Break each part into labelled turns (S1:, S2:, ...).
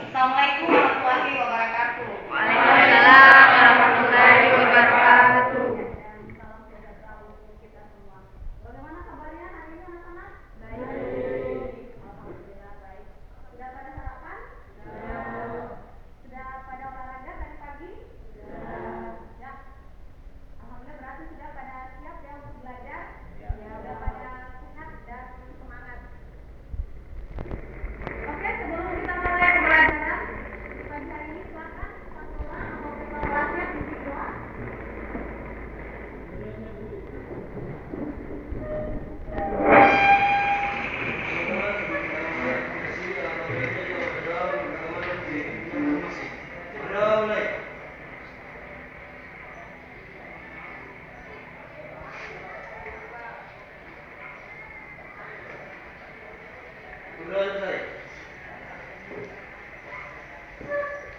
S1: Assalamualaikum warahmatullahi wabarakatuh.
S2: Waalaikumsalam warahmatullahi wabarakatuh.
S1: Salam sejahtera untuk kita semua. Bagaimana kabarnya hari ini anak-anak? Baik. Alhamdulillah baik. Sudah pada sarapan? Sudah pada olahraga tadi pagi? Ya. Alhamdulillah berarti sudah pada siap ya untuk belajar? Ya. Sudah pada sehat dan semangat. Oke, sebelum kita mulai pembelajaran pagi hari ini, silakan Fathullah mau kelasnya isi doa.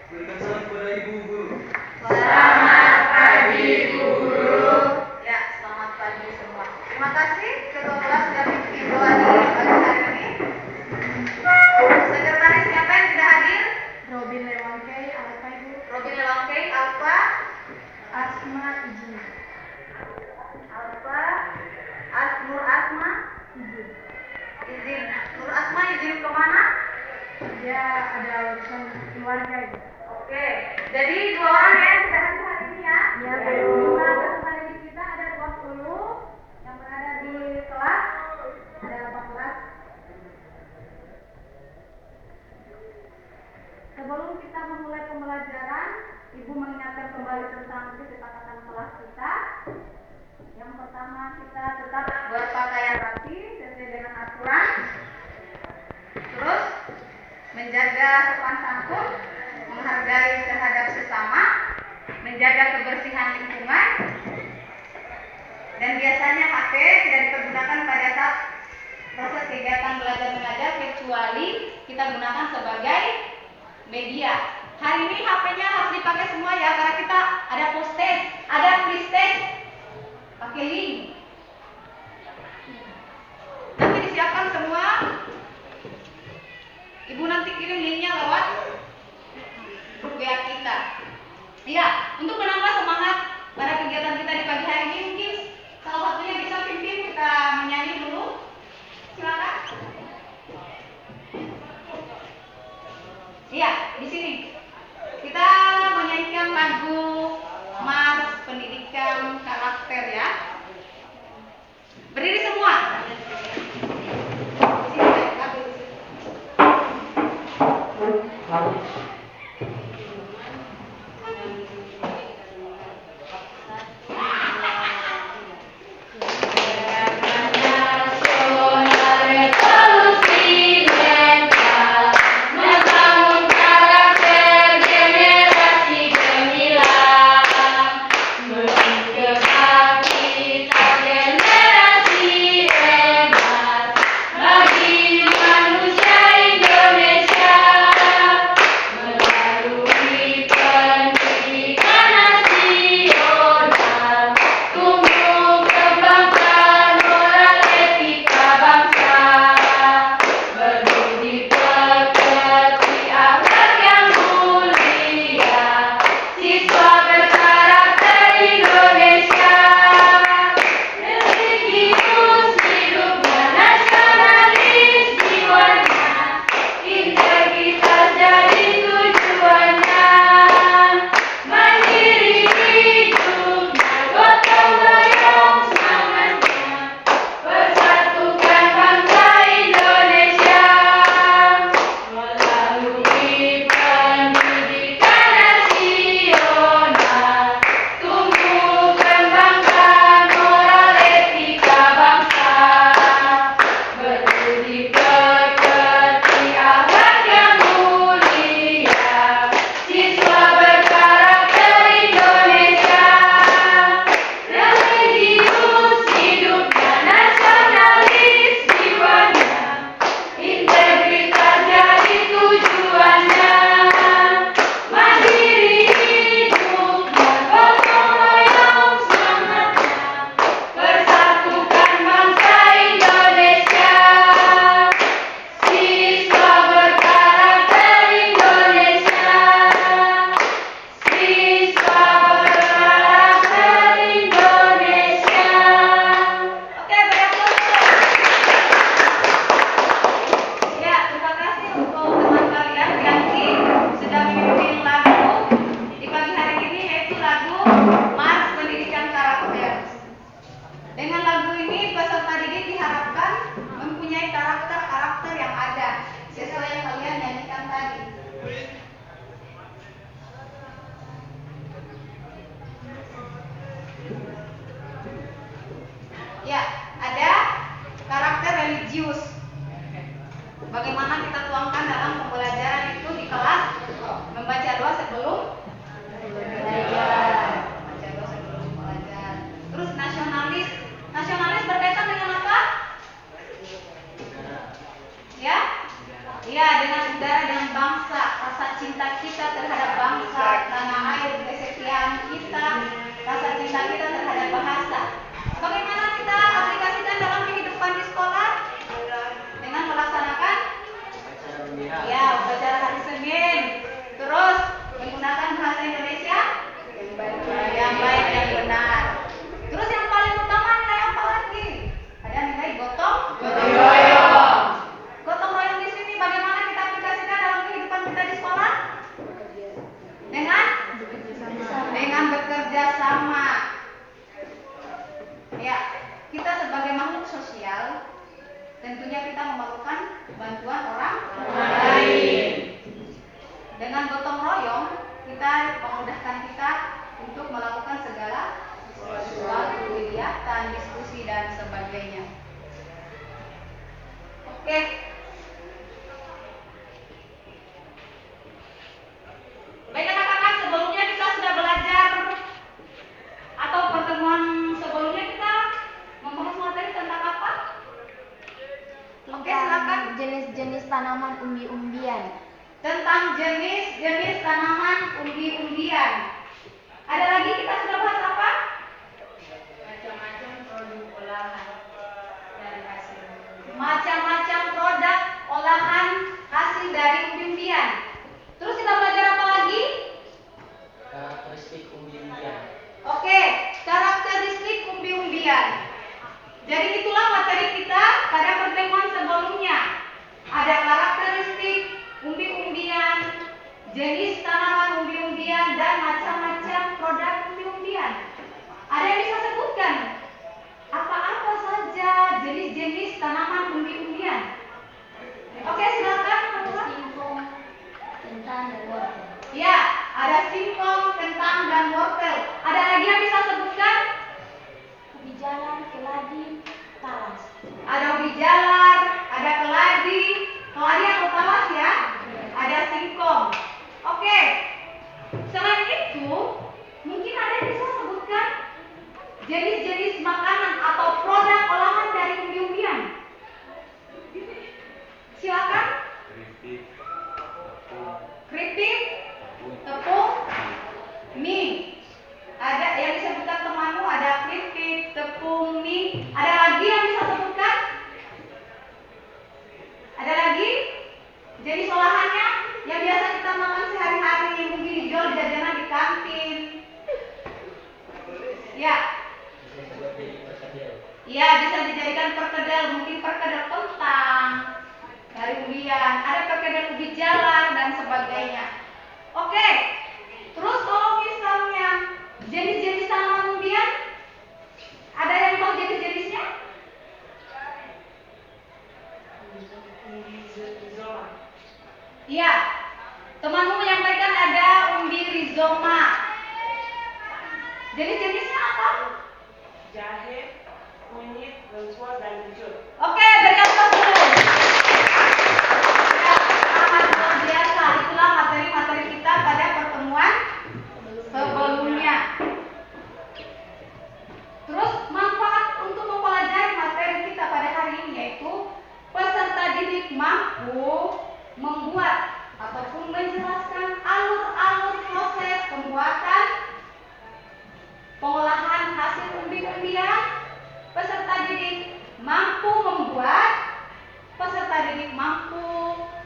S3: Berikan salam kepada Ibu Guru.
S2: Selamat pagi guru.
S1: Ya, selamat pagi semua. Terima kasih ketua kelas sudah bikin doa di pagi hari ini. Sekretaris siapa yang sudah hadir?
S2: Robin Lewangke, Alfa Ibu.
S1: Robin Lewangke, Alfa,
S2: Asma izin.
S1: Alfa, Nur Asma, izin. Nur Asma izin kemana?
S2: Dia ada urusan keluarga Ibu.
S1: Oke, jadi 2 orang ya yang sudah hadir hari ini ya.
S2: Ya, Bu.
S1: Jumlah peserta didik kita ada 20 yang berada di kelas ada 18. Sebelum kita memulai pembelajaran, Ibu mengingatkan kembali tentang kesepakatan kelas kita. Yang pertama, kita tetap berpakaian rapi sesuai dengan aturan. Terus menjaga sopan santun, menghargai terhadap sesama, menjaga kebersihan lingkungan, dan biasanya HP tidak dipergunakan pada saat proses kegiatan belajar mengajar kecuali kita gunakan sebagai media. Hari ini HP-nya harus dipakai semua ya, karena kita ada post test, ada quiz test, pakai link. Nanti disiapkan semua. Ibu nanti kirim linknya lewat grup WA kita. Iya, untuk menambah semangat pada kegiatan kita di pagi hari ini, mungkin salah satunya bisa pimpin kita menyanyi dulu. Silakan. Iya, di sini kita menyanyikan lagu Mars Pendidikan Karakter ya. Berdiri semua. Di sini, lagu di sini.
S2: Bagi manusia Indonesia
S1: kita terhadap bangsa, tanah air, kesetiaan kita, rasa cinta kita terhadap bahasa. Bagaimana kita aplikasikan dalam kehidupan di sekolah? Dengan melaksanakan upacara hari Senin. Terus menggunakan bahasa Indonesia yang baik dan benar. Terus yang paling utama nilai apa lagi? Ada nilai gotong royong. Gotong royong di sini bagaimana kita aplikasikan dalam kehidupan kita di sekolah? Dengan bekerja sama. Ya, kita sebagai makhluk sosial tentunya kita memerlukan bantuan orang lain. Dengan gotong royong kita memudahkan kita untuk melakukan segala sesuatu, kegiatan, diskusi dan sebagainya. Oke. Baik anak-anak, sebelumnya kita sudah belajar atau pertemuan sebelumnya kita membahas materi tentang apa? Oke, silakan.
S2: Jenis-jenis tanaman umbi-umbian.
S1: Tentang jenis-jenis tanaman umbi-umbian. Ada lagi kita sudah bahas apa?
S2: Macam-macam produk olahan dari hasil.
S1: Macam-macam produk olahan hasil dari umbi-umbian. Terus kita belajar apa lagi?
S3: Karakteristik umbi-umbian.
S1: Oke, karakteristik umbi-umbian. Jadi itulah materi kita pada pertemuan sebelumnya. Ada karakteristik umbi-umbian, jenis tanaman umbi-umbian, dan macam-macam produk umbi-umbian. Ada yang bisa sebutkan apa-apa saja jenis-jenis tanaman umbi-umbian? Oke, silakan.
S2: Singkong, kentang, dan wortel.
S1: Ya, ada singkong, kentang, dan wortel. Ada lagi yang bisa sebutkan?
S2: Ubi jalar, keladi, talas.
S1: Ada ubi jalar, ada keladi atau talas ya. Ada singkong. Oke. Selain itu, mungkin ada yang bisa sebutkan jenis-jenis makanan atau produk olahan dari umbi-umbian. Silakan. Keripik, tepung, mie. Ada yang disebutkan temanmu, ada keripik, tepung, mie. Ada lagi yang bisa sebutkan? Ada lagi? Jenis olahannya yang biasa kita makan sehari-hari, mungkin dijual di jajanan di kantin. Ya. Ya, bisa dijadikan perkedel, mungkin perkedel kentang dari umbian, ada perkedel ubi jalar dan sebagainya. Oke. Terus kalau misalnya jenis-jenis tanaman umbian, ada yang tahu jenis-jenisnya? Iya. Temanmu menyampaikan ada umbi rizoma. Jenis-jenisnya apa?
S4: Jahe, kunyit, lengkuas, dan kecut.
S1: Oke, berikan tepuk dulu. Ya, sangat luar biasa. Itulah materi-materi kita pada pertemuan sebelumnya. Terus manfaat untuk mempelajari materi kita pada hari ini yaitu peserta didik mampu membuat ataupun menjelaskan alur-alur proses pembuatan pengolahan hasil umbi-umbian. Peserta didik mampu membuat, peserta didik mampu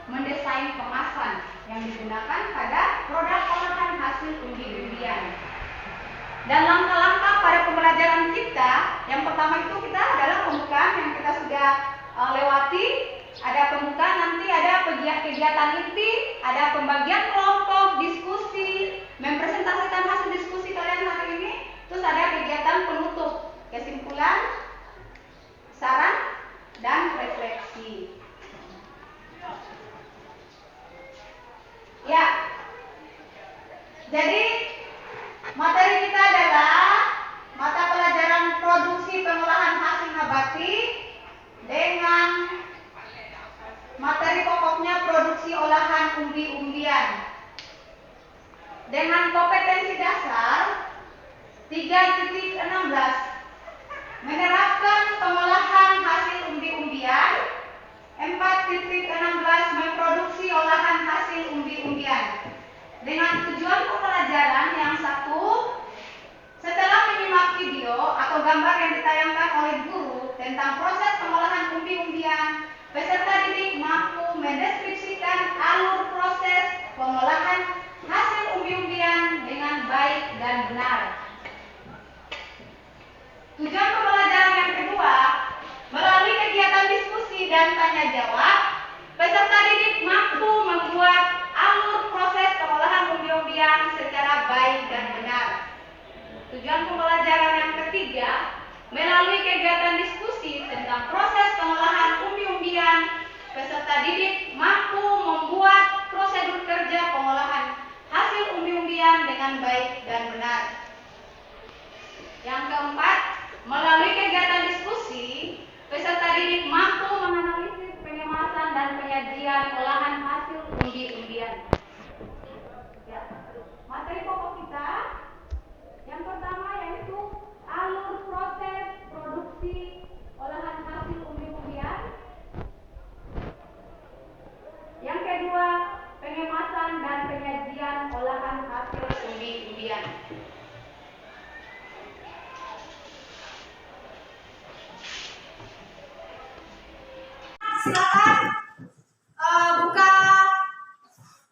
S1: mendesain kemasan yang digunakan pada produk olahan hasil umbi-umbian. Dan langkah-langkah pada pembelajaran kita, yang pertama itu kita adalah pembukaan yang kita sudah lewati. Ada pembukaan, nanti ada kegiatan inti, ada pembagian kelompok, diskusi, mempresentasikan hasil diskusi kalian hari ini. Terus ada kegiatan penutup, kesimpulan, saran, dan refleksi. Ya, jadi materi kita adalah mata pelajaran produksi pengolahan hasil nabati dengan materi pokoknya produksi olahan umbi-umbian. Dengan kompetensi dasar 3.16 menerapkan pengolahan hasil umbi-umbian. 4.16 memproduksi olahan hasil umbi-umbian. 5.17 Tujuan pembelajaran yang satu, setelah menyimak video atau gambar yang ditayangkan oleh guru tentang proses pengolahan umbi-umbian, peserta didik mampu mendeskripsikan alur proses pengolahan hasil umbi-umbian dengan baik dan benar. Tujuan pembelajaran yang kedua, melalui kegiatan diskusi dan tanya jawab, peserta didik mampu membuat alur proses pengolahan umbi-umbian secara baik dan benar. Tujuan pembelajaran yang ketiga, melalui kegiatan diskusi tentang proses pengolahan umbi-umbian, peserta didik mampu membuat prosedur kerja pengolahan hasil umbi-umbian dengan baik dan benar. Yang keempat, melalui kegiatan diskusi, peserta didik mampu menganalisis pengemasan dan penyajian olahan hasil umbi-umbian. Ya, materi pokok kita yang pertama yaitu alur proses produksi olahan hasil umbi-umbian. Yang kedua, pengemasan dan penyajian olahan hasil umbi-umbian. Silakan buka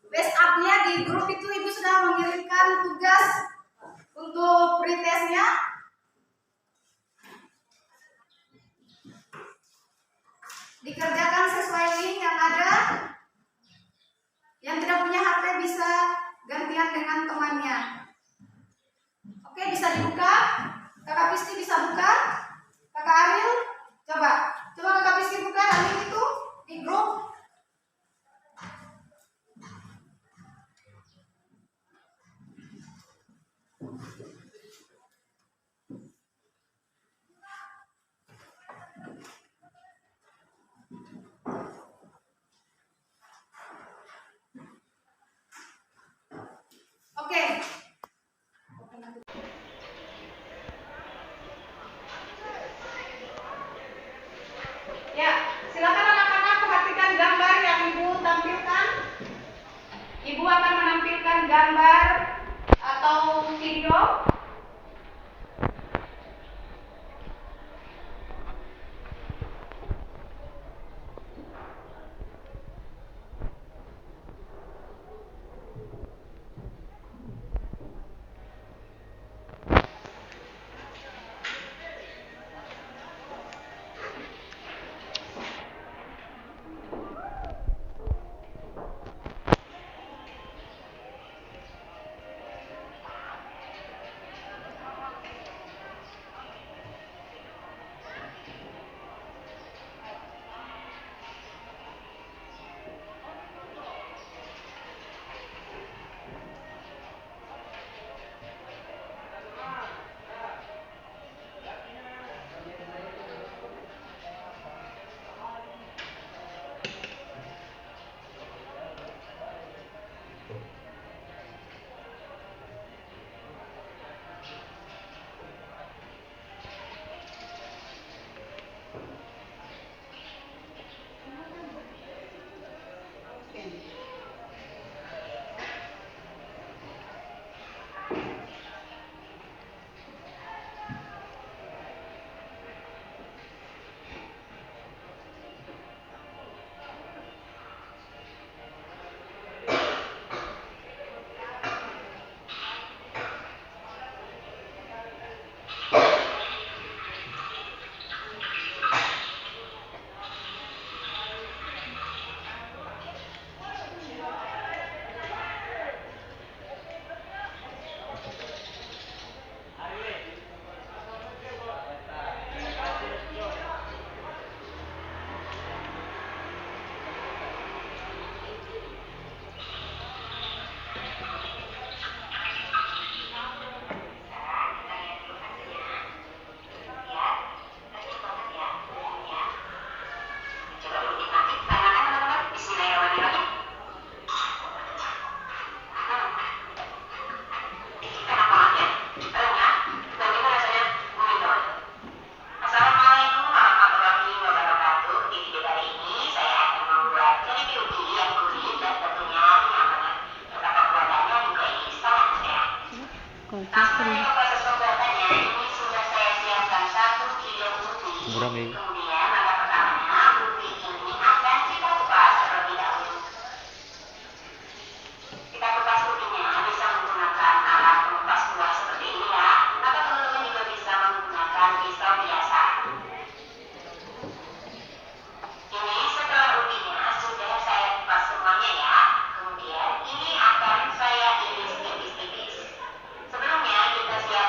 S1: WhatsApp-nya. Di grup itu Ibu sudah mengirimkan tugas untuk pretestnya. Dikerjakan sesuai link yang ada. Yang tidak punya HP bisa gantian dengan temannya. Oke, bisa dibuka. Kakak Pisti bisa buka. Kakak Ariel, coba Kakak Pisti buka link itu di grup. Oke. Ya, silakan anak-anak perhatikan gambar yang Ibu tampilkan. Ibu akan menampilkan gambar atau video.
S5: Langsung saja ke proses pembuatannya. Ini sudah saya siapkan 1 kilo ubi.
S6: Murah, Mi.
S5: Kemudian langkah pertamanya, ubi ini akan kita kupas terlebih dahulu. Kita kupas ubinya bisa menggunakan alat pengupas buah seperti ini ya. Atau teman-teman juga bisa menggunakan pisau biasa. Ini setelah ubinya sudah saya kupas semuanya ya. Kemudian ini akan saya iris tipis-tipis. Sebelumnya kita siapkan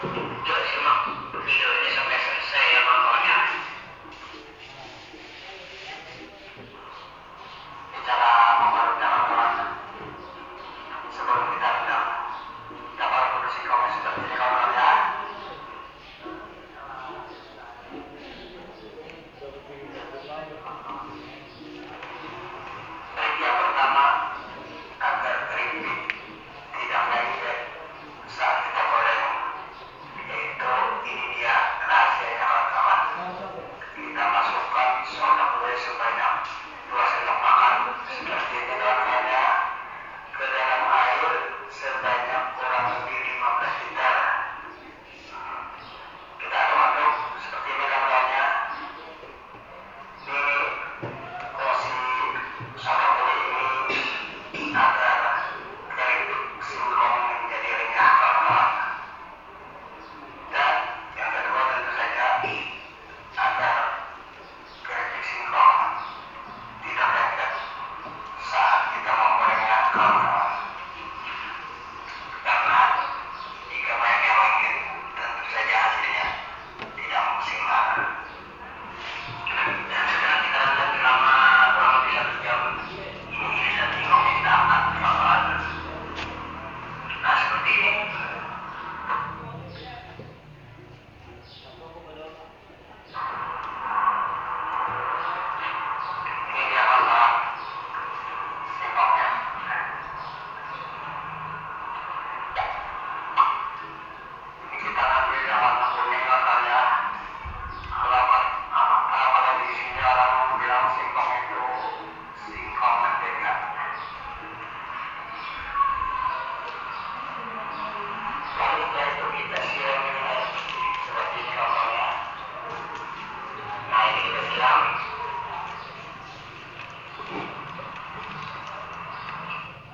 S5: Coba simak video ini sampai selesai ya nontonnya. Bicara memperlukan kawan-kawan, sebelum kita undang para produksi komen seperti ini kawan-kawan ya. Baik, yang pertama, agar keripik tidak lengket saat kita goreng, yaitu ini dia rahasianya kawan-kawan. Kita masukkan soda kue sebanyak 2 sendok makan seperti ini kawan-kawan ya, ke dalam air sebanyak kurang lebih 15 liter. Kita aduk-aduk seperti ini kawan-kawan ya. Ini porsi soda kue ini agar keripik singkong menjadi renyah kawan-kawan. Dan yang kedua tentu saja agar keripik singkong tidak lengket saat kita menggorengnya kawan-kawan. Karena jika banyak yang lengket, tentu saja hasilnya tidak maksimal. Dan setelah kita rendam selama kurang lebih 1 jam, ini irisan singkongnya kita angkat kawan-kawan. Nah seperti ini. Ini dia kawan-kawan singkongnya. Ini kita ambil yang warna kuning kawan-kawan ya. Kalau di sini orang bilang singkong itu singkong mentega. Lalu setelah itu kita siram dengan air putih seperti ini kawan-kawan ya. Nah ini kita siram.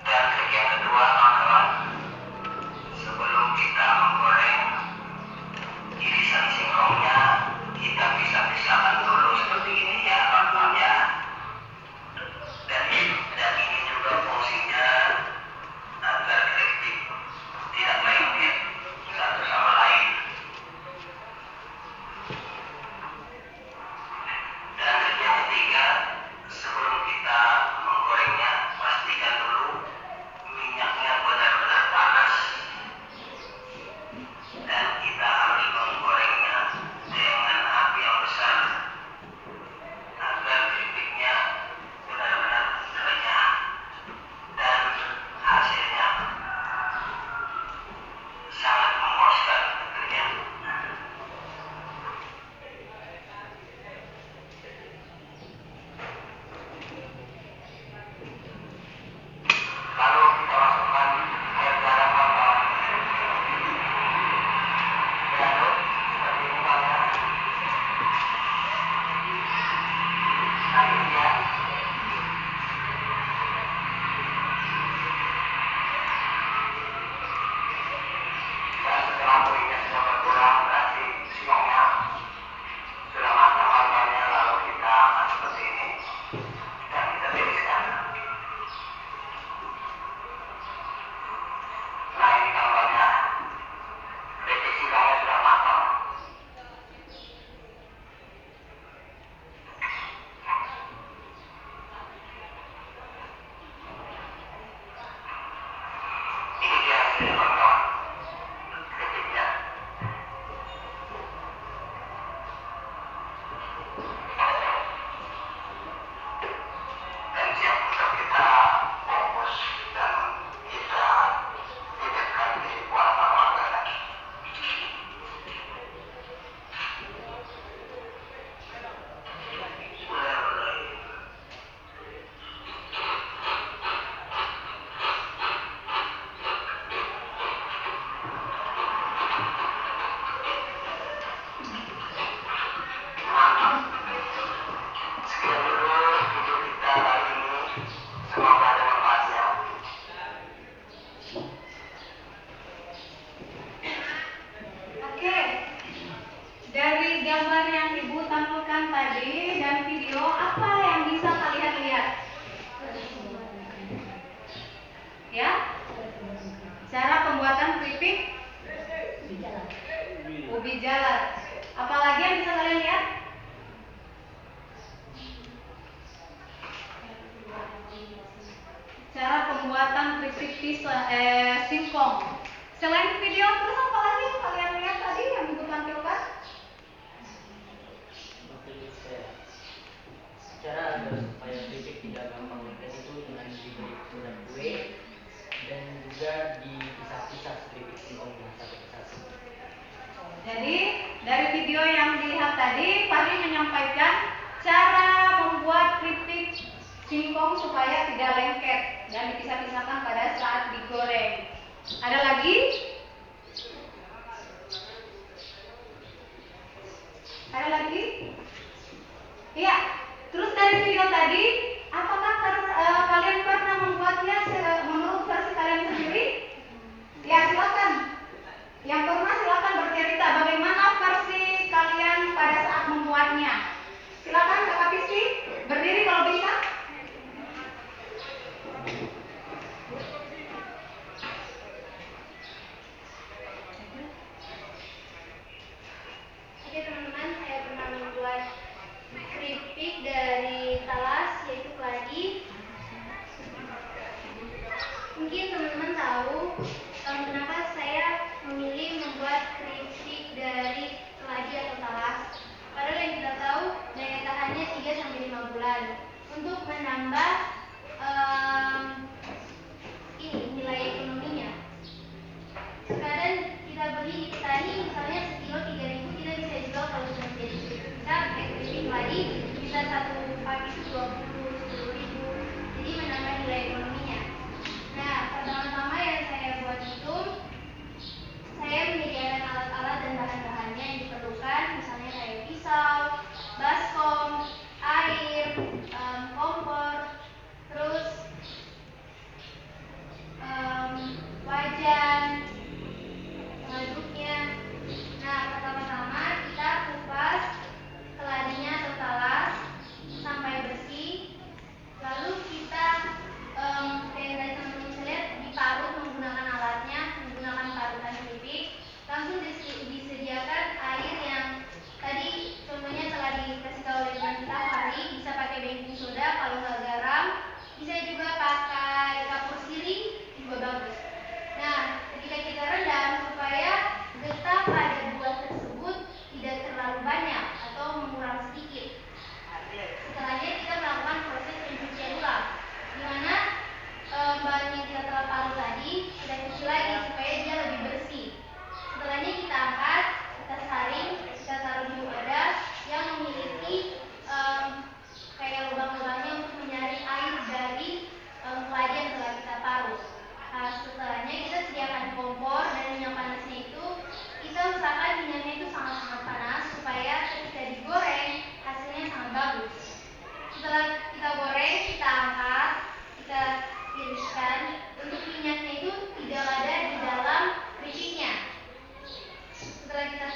S5: Dan trik yang kedua kawan-kawan, sebelum kita menggoreng irisan singkongnya, kita pisah-pisahkan dulu seperti ini ya kawan-kawan ya. Dan ini juga fungsinya agar keripik tidak lengket satu sama lain. Dan trik yang ketiga, sebelum kita menggorengnya, pastikan dulu minyaknya benar-benar panas. Dan kita harus menggorengnya dengan api yang besar agar keripiknya benar-benar renyah dan hasilnya sangat memuaskan tentunya. Lalu kita masukkan air garam kawan-kawan. Diaduk seperti ini kawan-kawan. Nah ini dia. Dan setelah kuenya sudah berkurang, berarti singkongnya sudah matang kawan-kawan ya. Lalu kita angkat seperti ini dan kita tiriskan. Nah ini kawan-kawan ya, keripik singkongnya sudah matang. Ini dia hasilnya kawan-kawan, keripiknya. Dan siap untuk kita bungkus dan kita titipkan di warga lagi. Mantap. Sekian dulu video kita kali ini. Semoga ada manfaatnya.
S1: Oke, dari gambar yang Ibu tampilkan tadi dan video, apa yang bisa kalian lihat? Ya, cara pembuatan keripik Ubi jalar. Apalagi yang bisa kalian lihat? Cara pembuatan keripik singkong. Selain video, terus apa lagi yang kalian lihat tadi yang Ibu tampilkan?
S3: Cara agar supaya keripik tidak gampang lengket itu dengan diberi kuda kue dan juga dipisah-pisah keripik singkongnya satu persatu.
S1: Jadi dari video yang dilihat tadi, Fahri menyampaikan cara membuat keripik singkong supaya tidak lengket dan dipisah-pisahkan pada saat digoreng. Ada lagi? Ada lagi? Iya. Terus dari video tadi, apakah kalian pernah membuatnya menurut versi kalian sendiri? Ya, silakan. Yang pernah silakan bercerita bagaimana versi kalian pada saat membuatnya. Silakan Kakak Pisti, berdiri kalau bisa.
S2: Oke teman-teman, saya pernah membuat keripik dari talas, yaitu keladi. Mungkin teman-teman tahu kenapa saya memilih membuat keripik dari keladi atau talas. Padahal yang kita tahu daya tahannya 3-5 bulan. Untuk menambah nilai ekonominya. Sekarang kita beli di petani misalnya sekilo 3.000, kita bisa jual kalau sudah menjadi keripik besar, keripik keladi bisa satu paket 10.000. Jadi menambah nilai ekonominya. Nah, pertama-tama yang saya buat itu, saya menyediakan alat-alat dan bahan-bahannya yang diperlukan, misalnya kayak pisau, baskom, air, kompor, terus wajan, pengaduknya. Nah, pertama-tama kita kupas keladinya atau talas sampai bersih. Lalu kita kayak tadi teman-teman bisa lihat, diparut menggunakan alatnya, menggunakan parutan keripik. Langsung disediakan air yang tadi contohnya telah dikasih tahu oleh teman kita Fahri. Bisa pakai baking soda kalau nggak garam, bisa juga pakai kapur sirih juga bagus. Nah, ketika kita rendam supaya getah pada buah tersebut tidak terlalu banyak atau mengurang sedikit. Setelahnya kita melakukan proses pencucian ulang, di mana bahan yang kita telah parut tadi kita cuci lagi supaya dia lebih bersih. Setelahnya kita angkat, kita saring, kita taruh di wadah yang memiliki kayak lubang-lubangnya untuk menyaring air dari keladi yang telah kita parut. Nah, setelahnya kita sediakan kompor dan minyak panasnya itu kita usahakan minyaknya itu sangat-sangat panas supaya ketika digoreng hasilnya sangat bagus. Setelah kita goreng, kita angkat, kita tiriskan untuk minyaknya itu tidak ada di dalam keripiknya. Setelah kita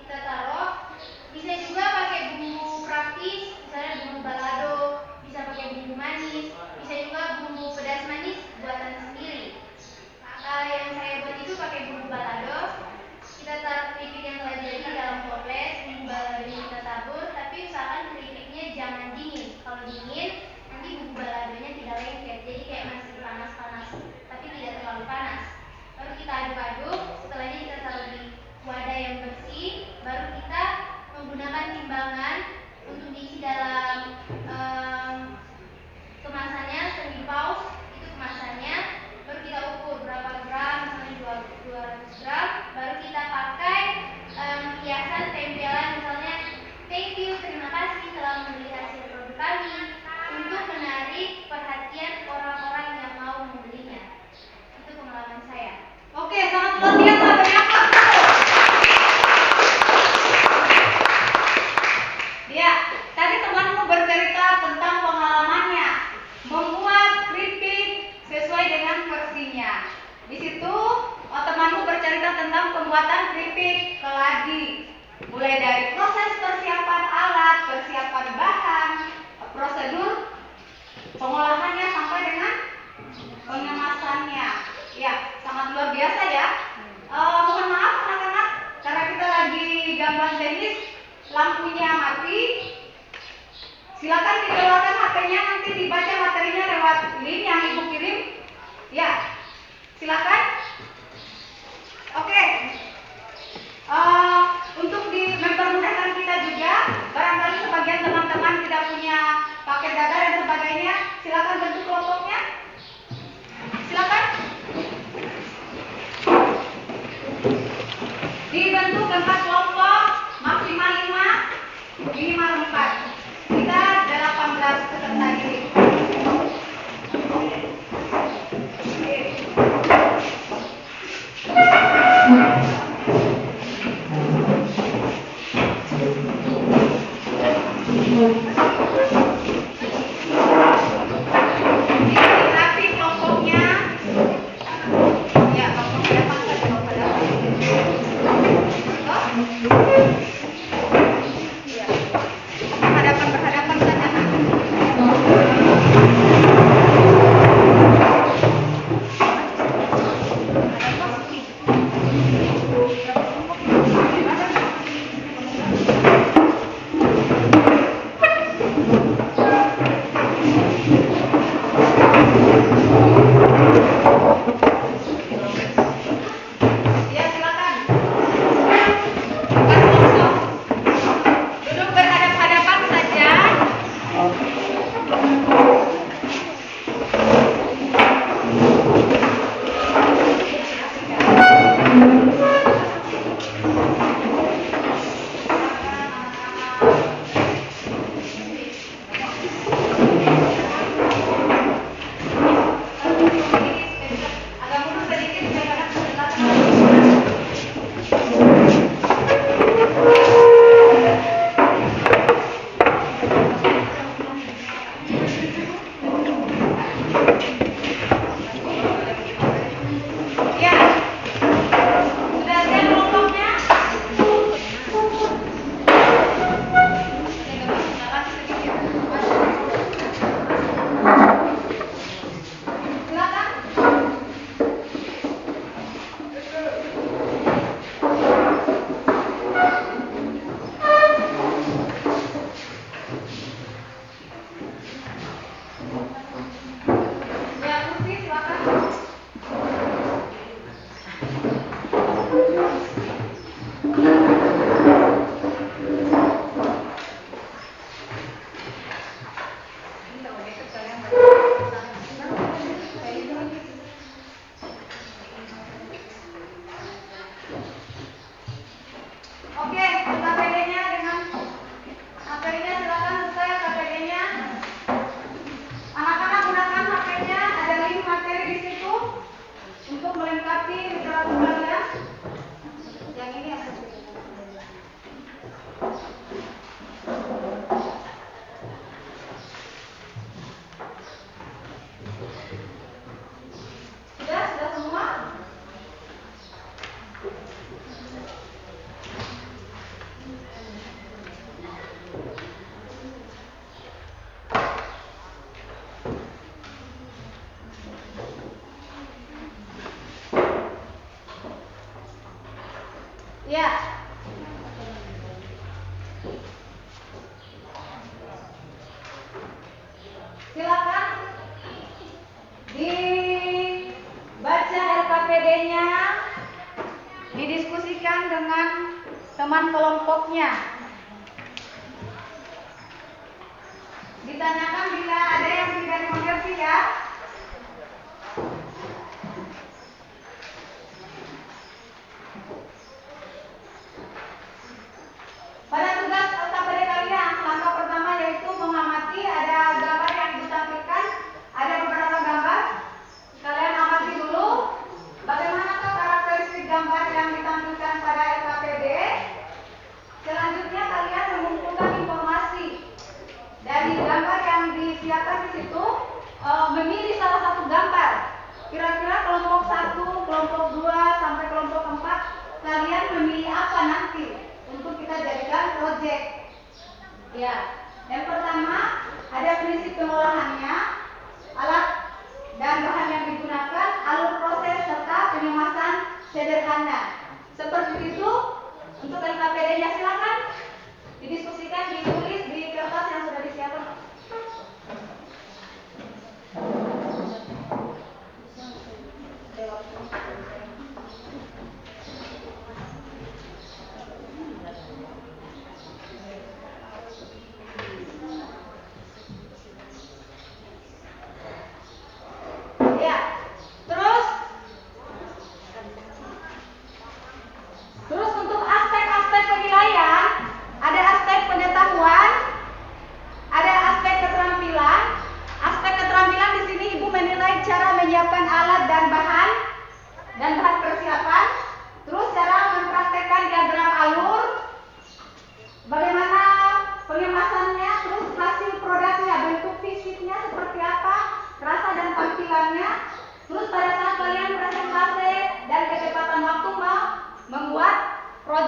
S2: kita taruh, bisa juga pakai bumbu praktis, misalnya bumbu balado, bisa pakai bumbu manis, bisa juga bumbu pedas manis buatan sendiri. Yang saya buat itu pakai bumbu balado. Kita taruh keripik yang telah jadi dalam toples, bumbu balado kita tabur, tapi usahakan keripiknya jangan dingin. Kalau dingin, nanti bumbu baladonya tidak lengket, jadi kayak masih panas-panas, tapi tidak terlalu panas. Baru kita aduk-aduk, setelahnya kita taruh di wadah yang bersih, baru kita menggunakan timbangan untuk diisi dalam kemasannya, semi paus itu kemasannya, baru kita ukur berapa gram, misalnya 200 gram, baru kita pakai hiasan tempelan, misalnya thank you, terima kasih telah membeli hasil produk kami, untuk menarik perhatian orang-orang yang mau membelinya. Itu pengalaman saya.
S1: Oke, sangat luar biasa. Beri aplaus dulu. Ya, tadi temanmu bercerita tentang pengalamannya membuat keripik sesuai dengan versinya. Di situ temanmu bercerita tentang pembuatan keripik keladi, mulai dari proses persiapan alat, persiapan bahan, prosedur pengolahannya sampai dengan pengemasannya. Ya, sangat luar biasa ya. Mohon maaf gambaran teknis, lampunya mati. Silakan dikeluarkan HP-nya, nanti dibaca materinya lewat link yang Ibu kirim. Ya, silakan. Oke. Untuk mempermudahkan kita juga, barangkali sebagian teman-teman tidak punya paket data dan sebagainya, silakan bentuk kelompoknya. Silakan. Dibentuk 4 kelompok, maksimal 5, minimal 4. Kita 18 peserta ini. Rapi kelompoknya. Ya, kelompok depan saja, kelompok depan. Ya. Berhadapan saja. Ya, silakan. Duduk berhadap-hadapan saja. Agak mundur sedikit supaya kadang ya, sudah siap kelompoknya? Silakan. Ya, kursi silakan. Oke, KPD-nya dengan materinya silakan selesai KPD-nya. Anak-anak gunakan HP-nya, ada link materi di situ untuk melengkapi literatur kalian. Yang ini ya. Sudah semua? Ya. Silakan dibaca LKPD-nya, didiskusikan dengan teman kelompoknya. Ditanyakan bila ada yang tidak dimengerti ya. Pada tugas LKPD kalian, langkah pertama yaitu mengamati. Ada gambar yang ditampilkan, ada beberapa gambar. Kalian amati dulu bagaimanakah karakteristik gambar yang ditampilkan pada LKPD. Selanjutnya kalian mengumpulkan informasi dari gambar yang disiapkan di situ, memilih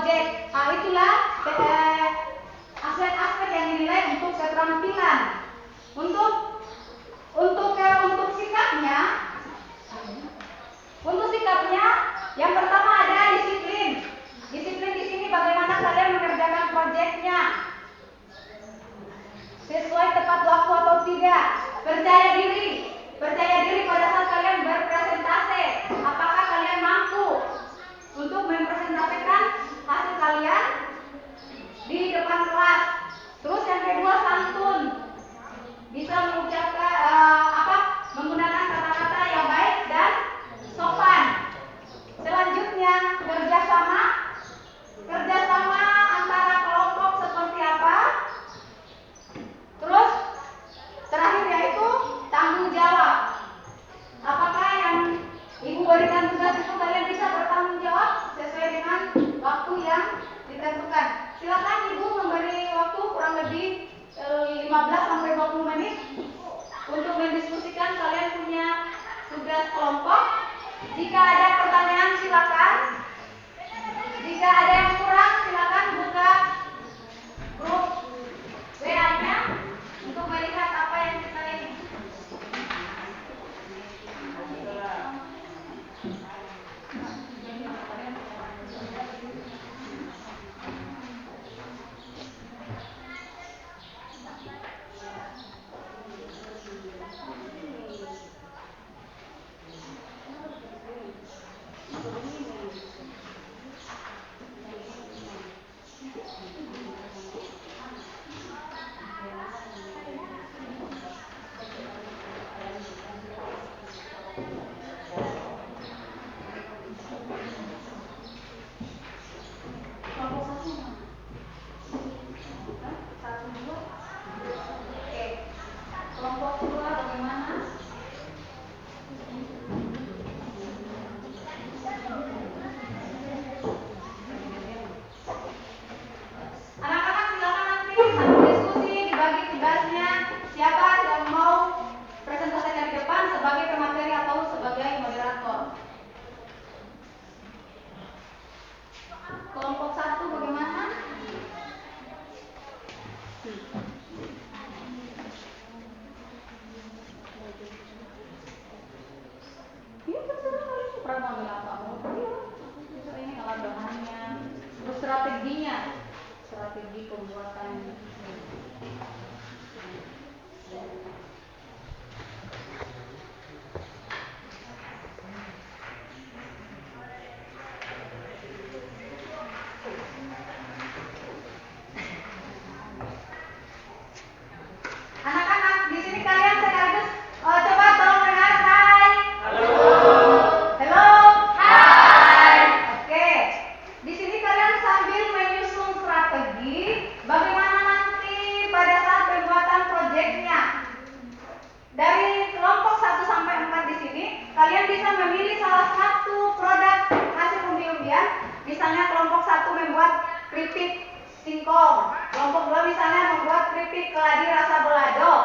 S1: proyek. Itulah aspek-aspek yang dinilai untuk keterampilan. Untuk sikapnya, yang pertama ada disiplin. Disiplin di sini bagaimana kalian mengerjakan proyeknya, sesuai tepat waktu atau tidak. Percaya diri pada saat kalian berpresentasi. Apakah kalian mampu untuk mempresentasikan hasil kalian di depan kelas? Terus yang kedua, santun. Bisa mengucapkan menggunakan kata-kata yang baik dan sopan. Selanjutnya, kerjasama antara kelompok seperti apa? Terus terakhir yaitu tanggung jawab. Apakah yang ibu berikan tugas itu kalian bisa bertanggung jawab sesuai dengan waktu yang ditentukan? Silakan ibu memberi waktu kurang lebih 15-20 menit untuk mendiskusikan kalian punya tugas kelompok. Jika ada pertanyaan silakan. Jika ada yang kurang silakan buka grup WA-nya untuk melihat apa yang kita ini. Kelompok kedua bagaimana? Anak-anak silakan nanti sambil diskusi dibagi tugasnya. Siapa yang mau presentasikan di depan sebagai pemateri atau sebagai moderator? Kelompok satu bagaimana? Ini terserah kalian pernah ngambil apa mau ini alat bahannya, terus strategi pembuatan. Anak-anak di sini kalian sekaligus coba tolong dengar. Hai. Halo. Hai. Oke. Di sini kalian sambil menyusun strategi bagaimana nanti pada saat pembuatan proyeknya. Dari kelompok 1 sampai 4 di sini, kalian bisa memilih salah satu produk hasil umbi-umbian. Misalnya kelompok 1 membuat keripik singkong, kelompok 2 misalnya membuat keripik keladi rasa balado.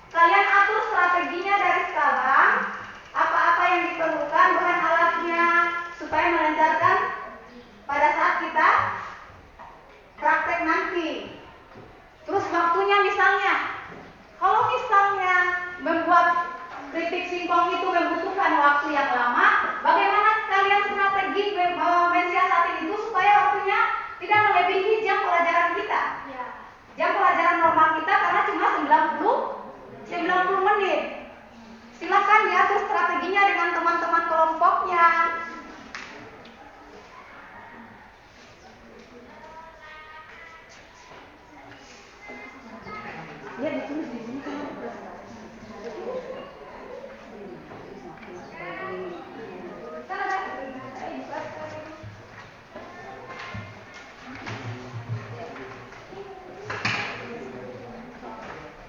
S1: Kalian atur strateginya dari sekarang, apa-apa yang diperlukan, bahan alatnya, supaya melancarkan pada saat kita praktek nanti. Terus waktunya misalnya, kalau misalnya membuat keripik singkong itu membutuhkan waktu yang lama, bagaimana kalian strategi mensiasati itu supaya waktunya tidak melebihi jam pelajaran kita? Jam pelajaran normal kita karena cuma 90 menit. Silakan diatur strateginya dengan teman-teman kelompoknya. Ya ditulis di sini kan.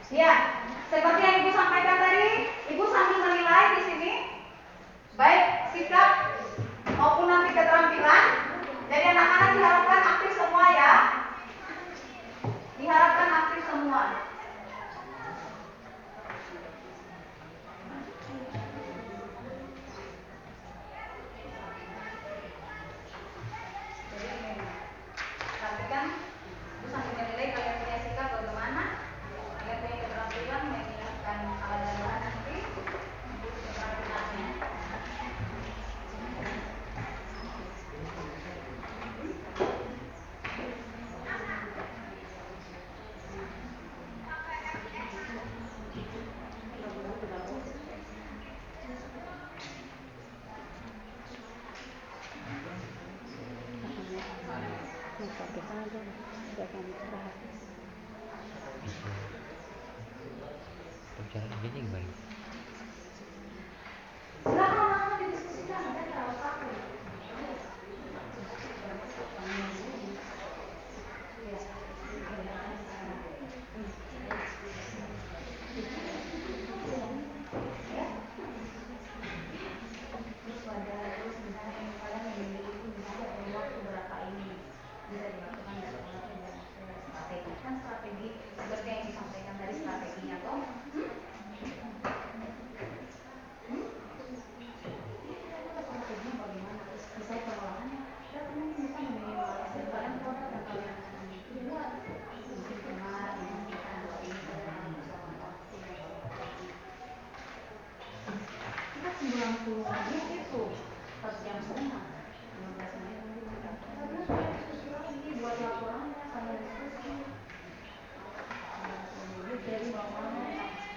S1: Ya, seperti yang Ibu sampaikan tadi, Ibu sambil menilai di sini, baik sikap maupun nanti keterampilan. Jadi anak-anak diharapkan aktif semua ya. Diharapkan aktif semua.
S6: Pembicaraan ini gimana?
S1: Silakan didiskusikan, saya tahu aku. Terus misalnya yang kalian memilih itu bisa dalam waktu berapa ini bisa dilakukan dalam waktu strategi kan strategi seperti yang disampaikan dari strateginya toh. Strateginya bagaimana terus bisa pengolahannya dan mungkin bisa meminimalisir barang produk yang kalian akan buat mungkin kemar kita buat ini bersama waktu kita 90 menit itu 1 jam setengah 15 menit karena saya susulan ini buat laporannya sama diskusi jadi bagaimana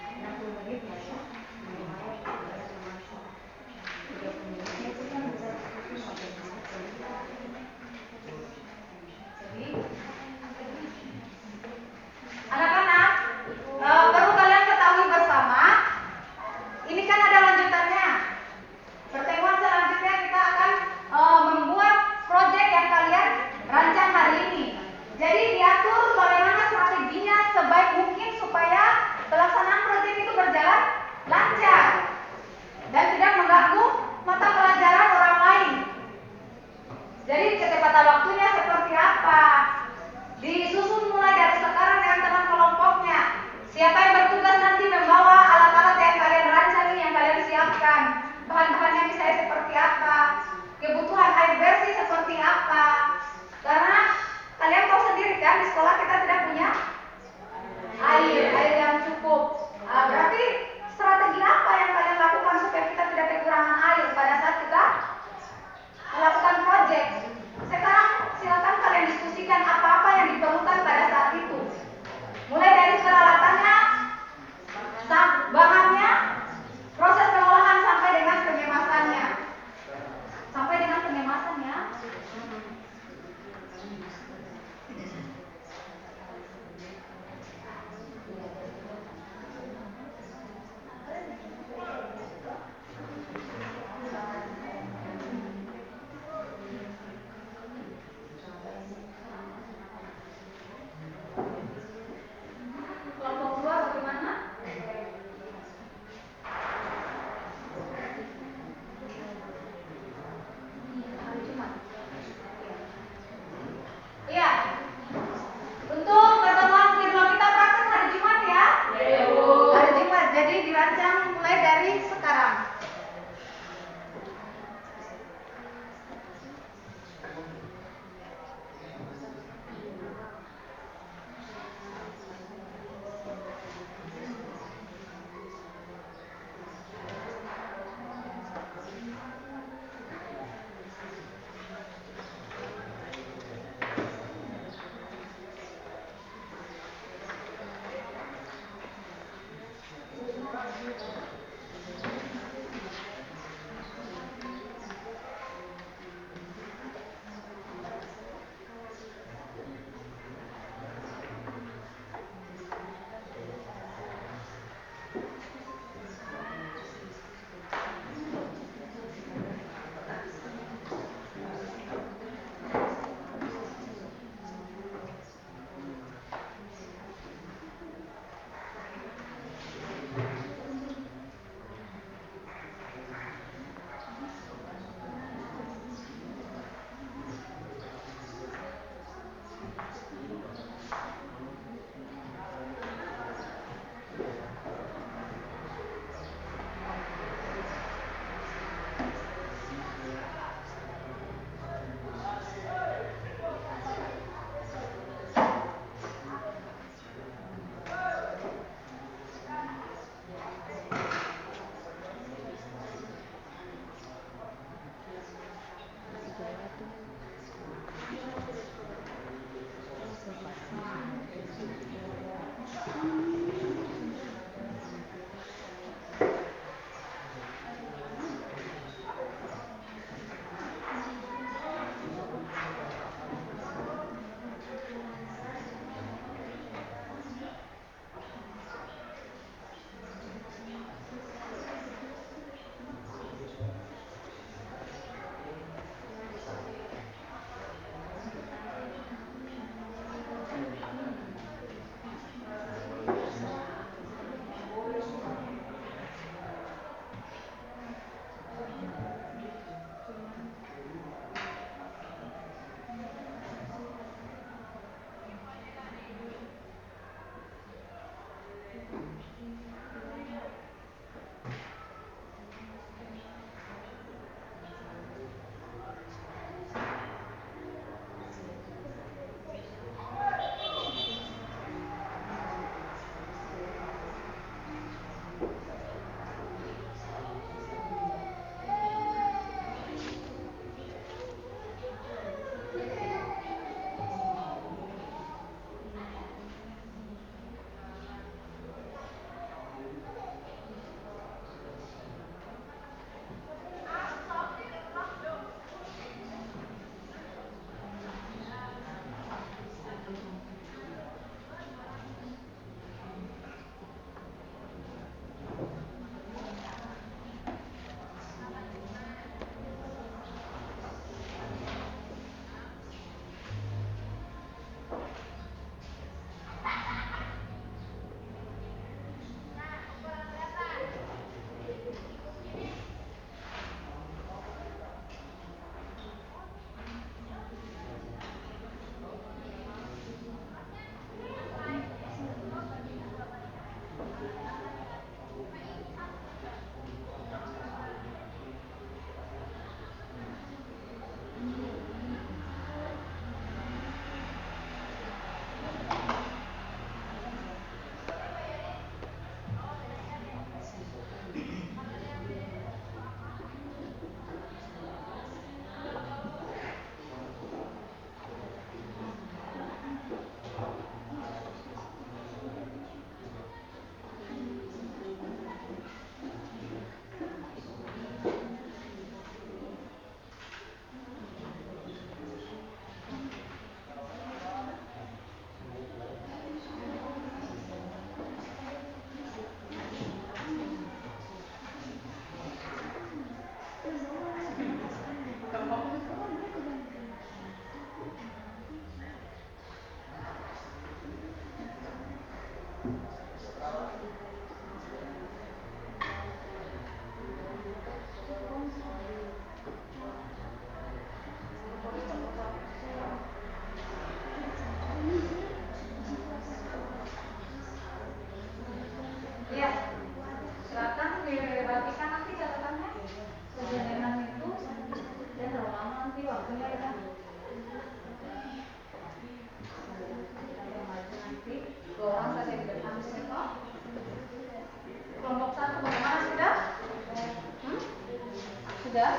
S1: Sudah?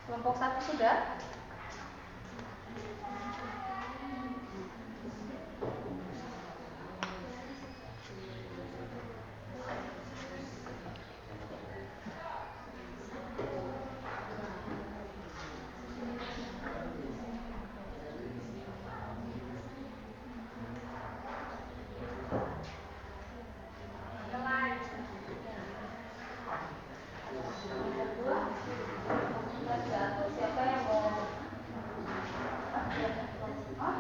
S1: Kelompok 1 sudah? Siapa yang mau? Hah?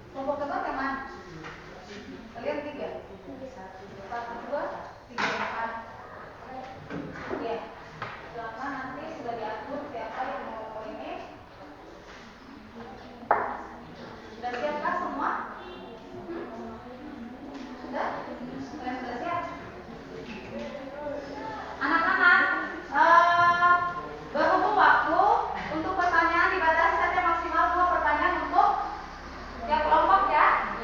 S1: Kelompok keempat yang mana? Kalian 3? 1, 2, 3, 4. Ya. Silakan nanti sudah diatur siapa yang mau ini. Sudah siapkah semua? Sudah? Kalian sudah siap? Anak-anak, berhubung waktu untuk pertanyaan dibatasi saja maksimal 2 pertanyaan untuk tiap kelompok ya.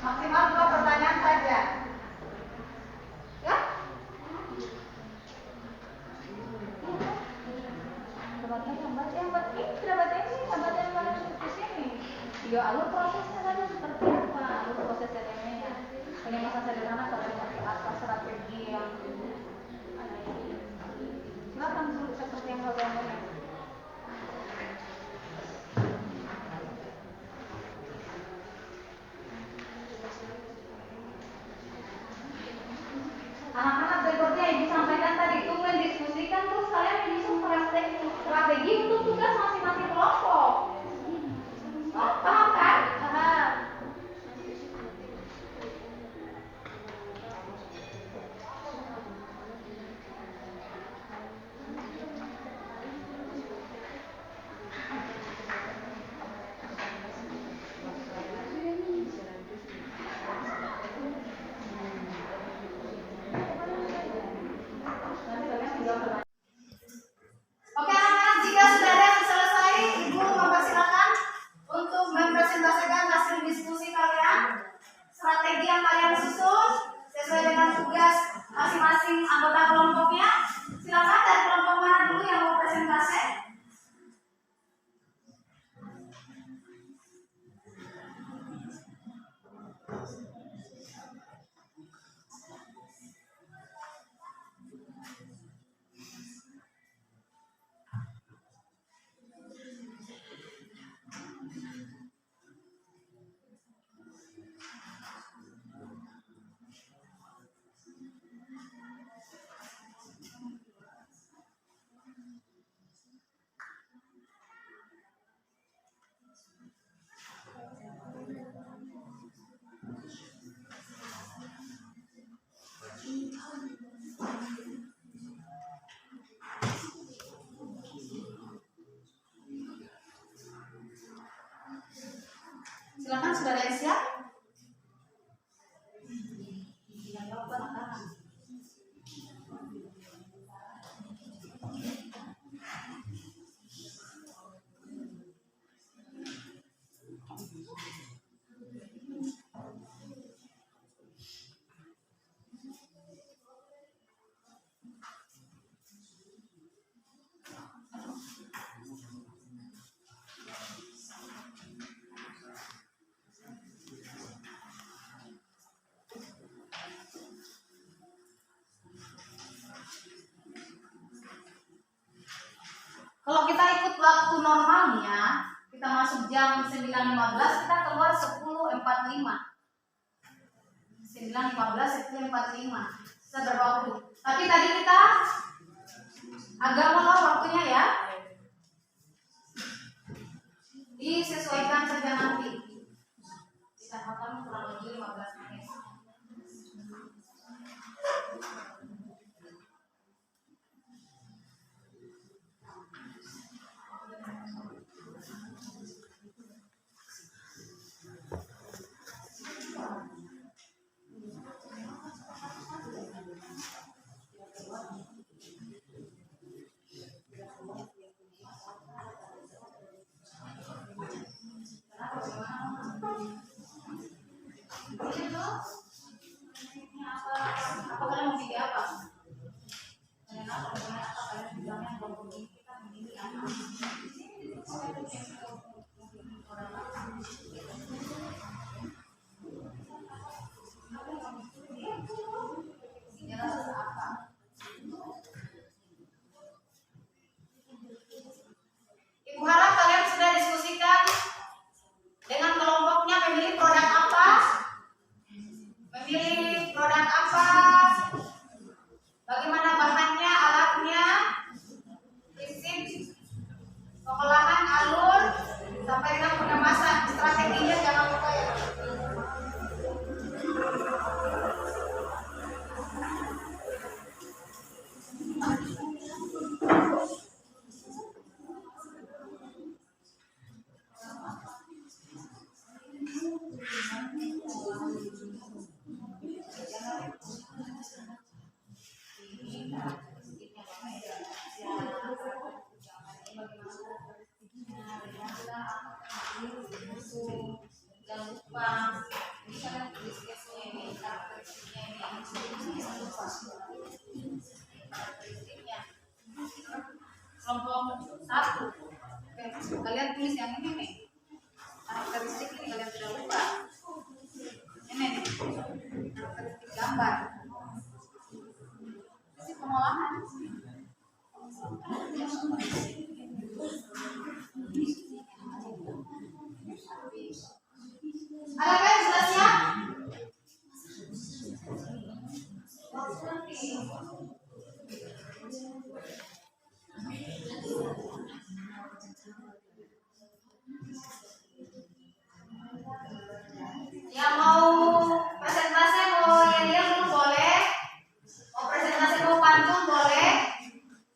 S1: Maksimal 2 pertanyaan saja. Ya? Yang mana di sini? Ya, alur prosesnya tadi seperti apa? Alur proses TTM-nya. Penyemasan sederhana kalian pakai apa strategi yang silakan seperti yang kalian punya. Anak-anak berikutnya Ibu sampaikan tadi itu mendiskusikan terus kalian menyusun strategi untuk tugas masing-masing kelompok. Oh, paham kan? Paham. Oke anak-anak, jika sudah ada yang selesai, Ibu mempersilakan untuk mempresentasikan hasil diskusi kalian, strategi yang kalian susun sesuai dengan tugas masing-masing anggota kelompoknya. Silakan dari kelompok mana dulu yang mau presentasi? Silakan sudah ada yang siap? Kalau kita ikut waktu normalnya, kita masuk jam 9.15, kita keluar 10.45. 9.15, 10.45. Kita berwaktu. Tapi tadi kita agak molor waktunya ya. Disesuaikan saja nanti. Kita akan kurang lebih 15 menit. Ibu harap kalian sudah diskusikan dengan kelompoknya memilih produk apa, bagaimana bahannya, alatnya, prinsip pengolahan, alur, sampai dengan pengemasan, strateginya jangan lupa ya. Jangan lupa ini kalian tulis case-nya ini, karakteristiknya ini, karakteristiknya kelompok 1. Oke, kalian tulis yang ini nih, karakteristik ini kalian tidak lupa. Ini nih, karakteristik gambar. Ini pengolahan. Ada kan sudah siap? Yang mau presentasi, mau yang dulu boleh, mau presentasi, mau pantun boleh,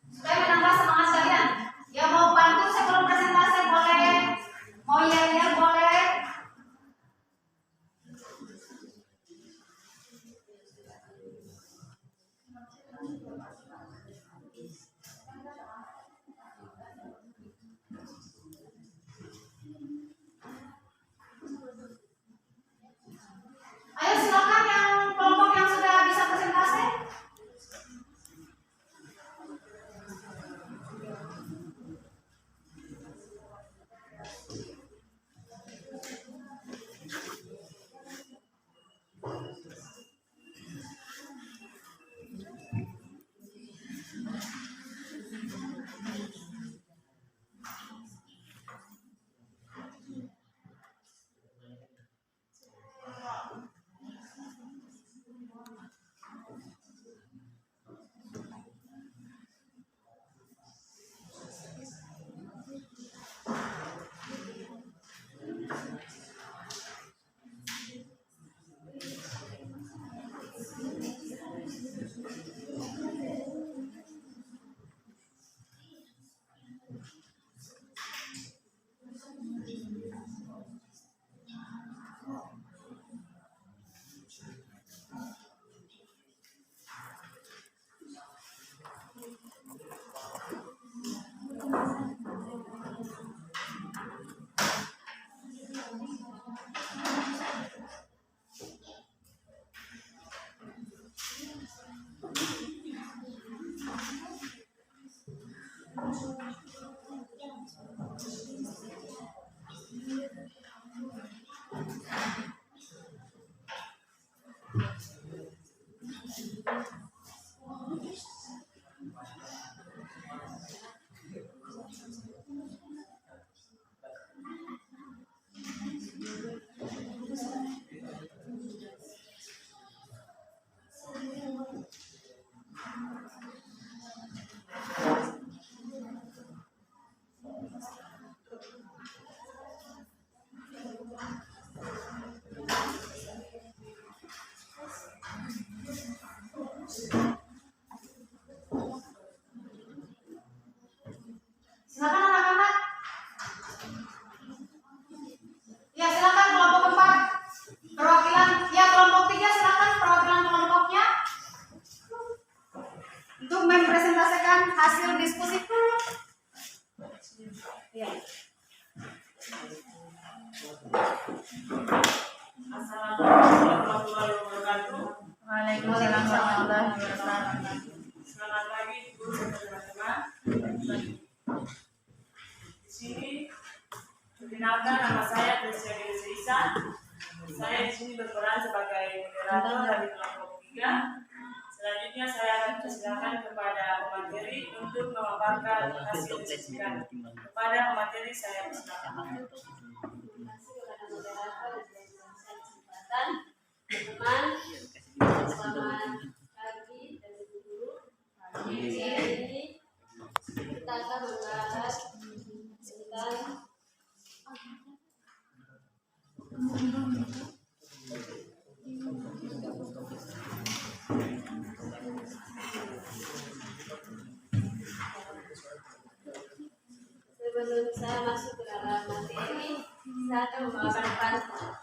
S1: supaya menambah semangat kalian. Yang mau pantun sebelum presentasi boleh, mau yang boleh. Ayo silakan yang kelompok yang sudah bisa presentasi. Silakan anak-anak. Ya silakan kelompok 4 perwakilan. Ya kelompok 3 silakan perwakilan kelompoknya untuk mempresentasikan hasil diskusi. Ya.
S4: Assalamualaikum warahmatullahi wabarakatuh.
S1: Waalaikumsalam warahmatullahi wabarakatuh.
S4: Selamat pagi, Ibu dan teman-teman. Di sini Perkenalkan, nama saya Grecia Isa. Saya di sini berperan sebagai moderator dari kelompok 3. Selanjutnya saya akan persilakan kepada pemateri untuk memaparkan hasil diskusikan. Kepada pemateri saya persilakan.
S1: Terima kasih kepada moderator yang sudah memberikan kesempatan. Teman-teman, selamat pagi dan guru. Hari ini kita akan membahas tentang sebelum saya masuk ke dalam materi, saya akan membawakan pantun.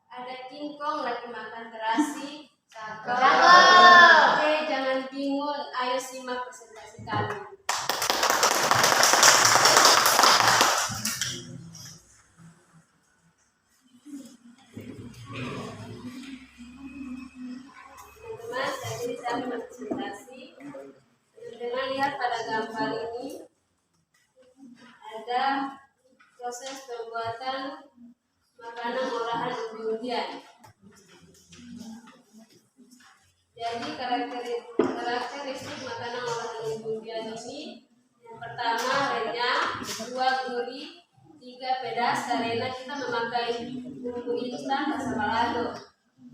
S1: Ada kingkong lagi makan terasi. Cakep. Oke, jangan bingung. Ayo simak presentasi kami. Teman-teman, saat ini saya berpresentasi. Teman-teman lihat pada gambar ini ada proses pembuatan makanan olahan umbi-umbian. Jadi karakteristik makanan olahan umbi-umbian ini, yang pertama renyah, 2 gurih, 3 pedas karena kita memakai bumbu instan rasa balado,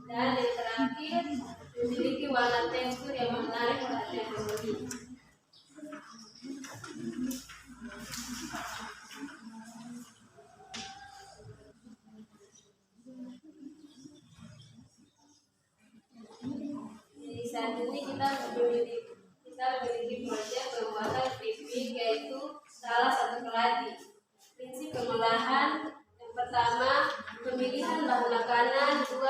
S1: dan yang terakhir memiliki warna tekstur yang menarik perhatian pembeli. Jadi saat ini kita memiliki proyek pembuatan keripik, yaitu salah satu keladi. Prinsip pengolahan yang pertama, pemilihan bahan makanan, 2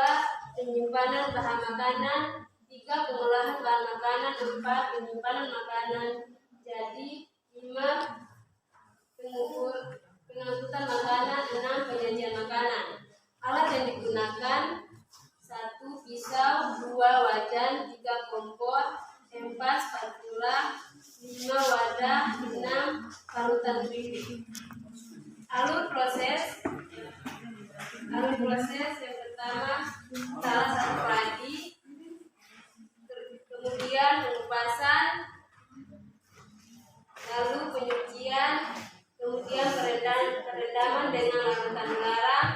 S1: penyimpanan bahan makanan, 3 pengolahan bahan makanan, 4 penyimpanan makanan, jadi 5 pengangkutan makanan, 6 penyajian makanan. Alat yang digunakan 1 pisau, 2 wajan, 3 kompor, 4 spatula, 5 wadah, 6 parutan keripik. Alur proses yang pertama, salah satu keladi, kemudian pengupasan, lalu penyucian, kemudian perendaman dengan larutan garam,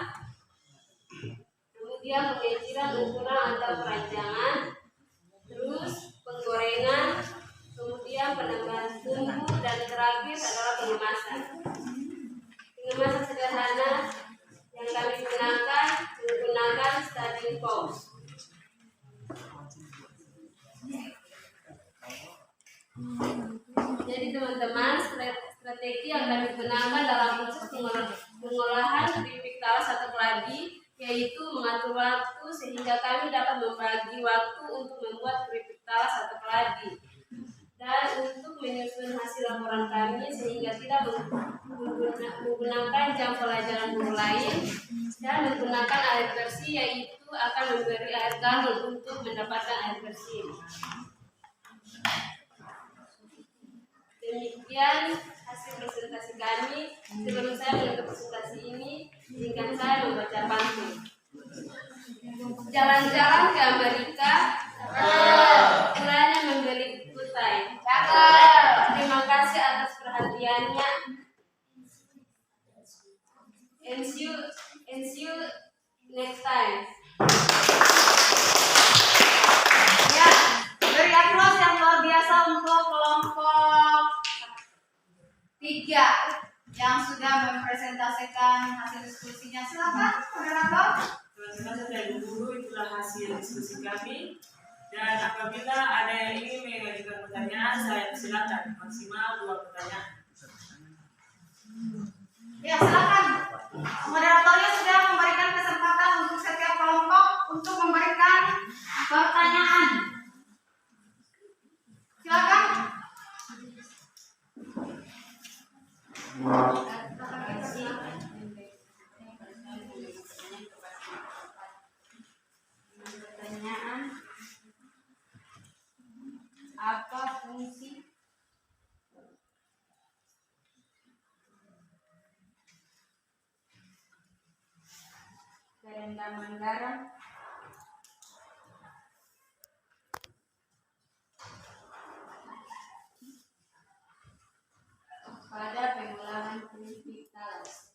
S1: kemudian pengejiran ukuran atau perancangan, terus penggorengan, kemudian penambahan bumbu, dan terakhir adalah pengemasan. Pengemasan sederhana yang kami menggunakan starting box. Jadi teman-teman, strategi yang kami gunakan dalam proses pengolahan keripik talas atau keladi, yaitu mengatur waktu sehingga kami dapat membagi waktu untuk membuat keripik talas atau keladi, dan untuk menyusun hasil laporan kami sehingga tidak menggunakan jam pelajaran guru lain, dan menggunakan air bersih, yaitu akan memberi air galon untuk mendapatkan air bersih. Demikian hasil presentasi kami. Sebelum saya menutup presentasi ini, izinkan saya membaca pantun. Jalan-jalan ke Amerika, kiranya membeli kutai. Terima kasih atas perhatiannya. And see you next time.
S7: Ya, beri aplaus yang luar biasa untuk kelompok 3 yang sudah mempresentasikan hasil diskusinya. Silakan, moderator.
S4: Teman-teman dan guru, itulah hasil diskusi kami. Dan apabila ada yang ingin mengajukan pertanyaan, saya silakan maksimal 2 pertanyaan.
S7: Ya, silakan. Moderatornya sudah memberikan kesempatan untuk setiap kelompok untuk memberikan pertanyaan. Silakan.
S1: Pertanyaan
S7: Apa fungsi kerendaman garam pada pengolahan keripik talas?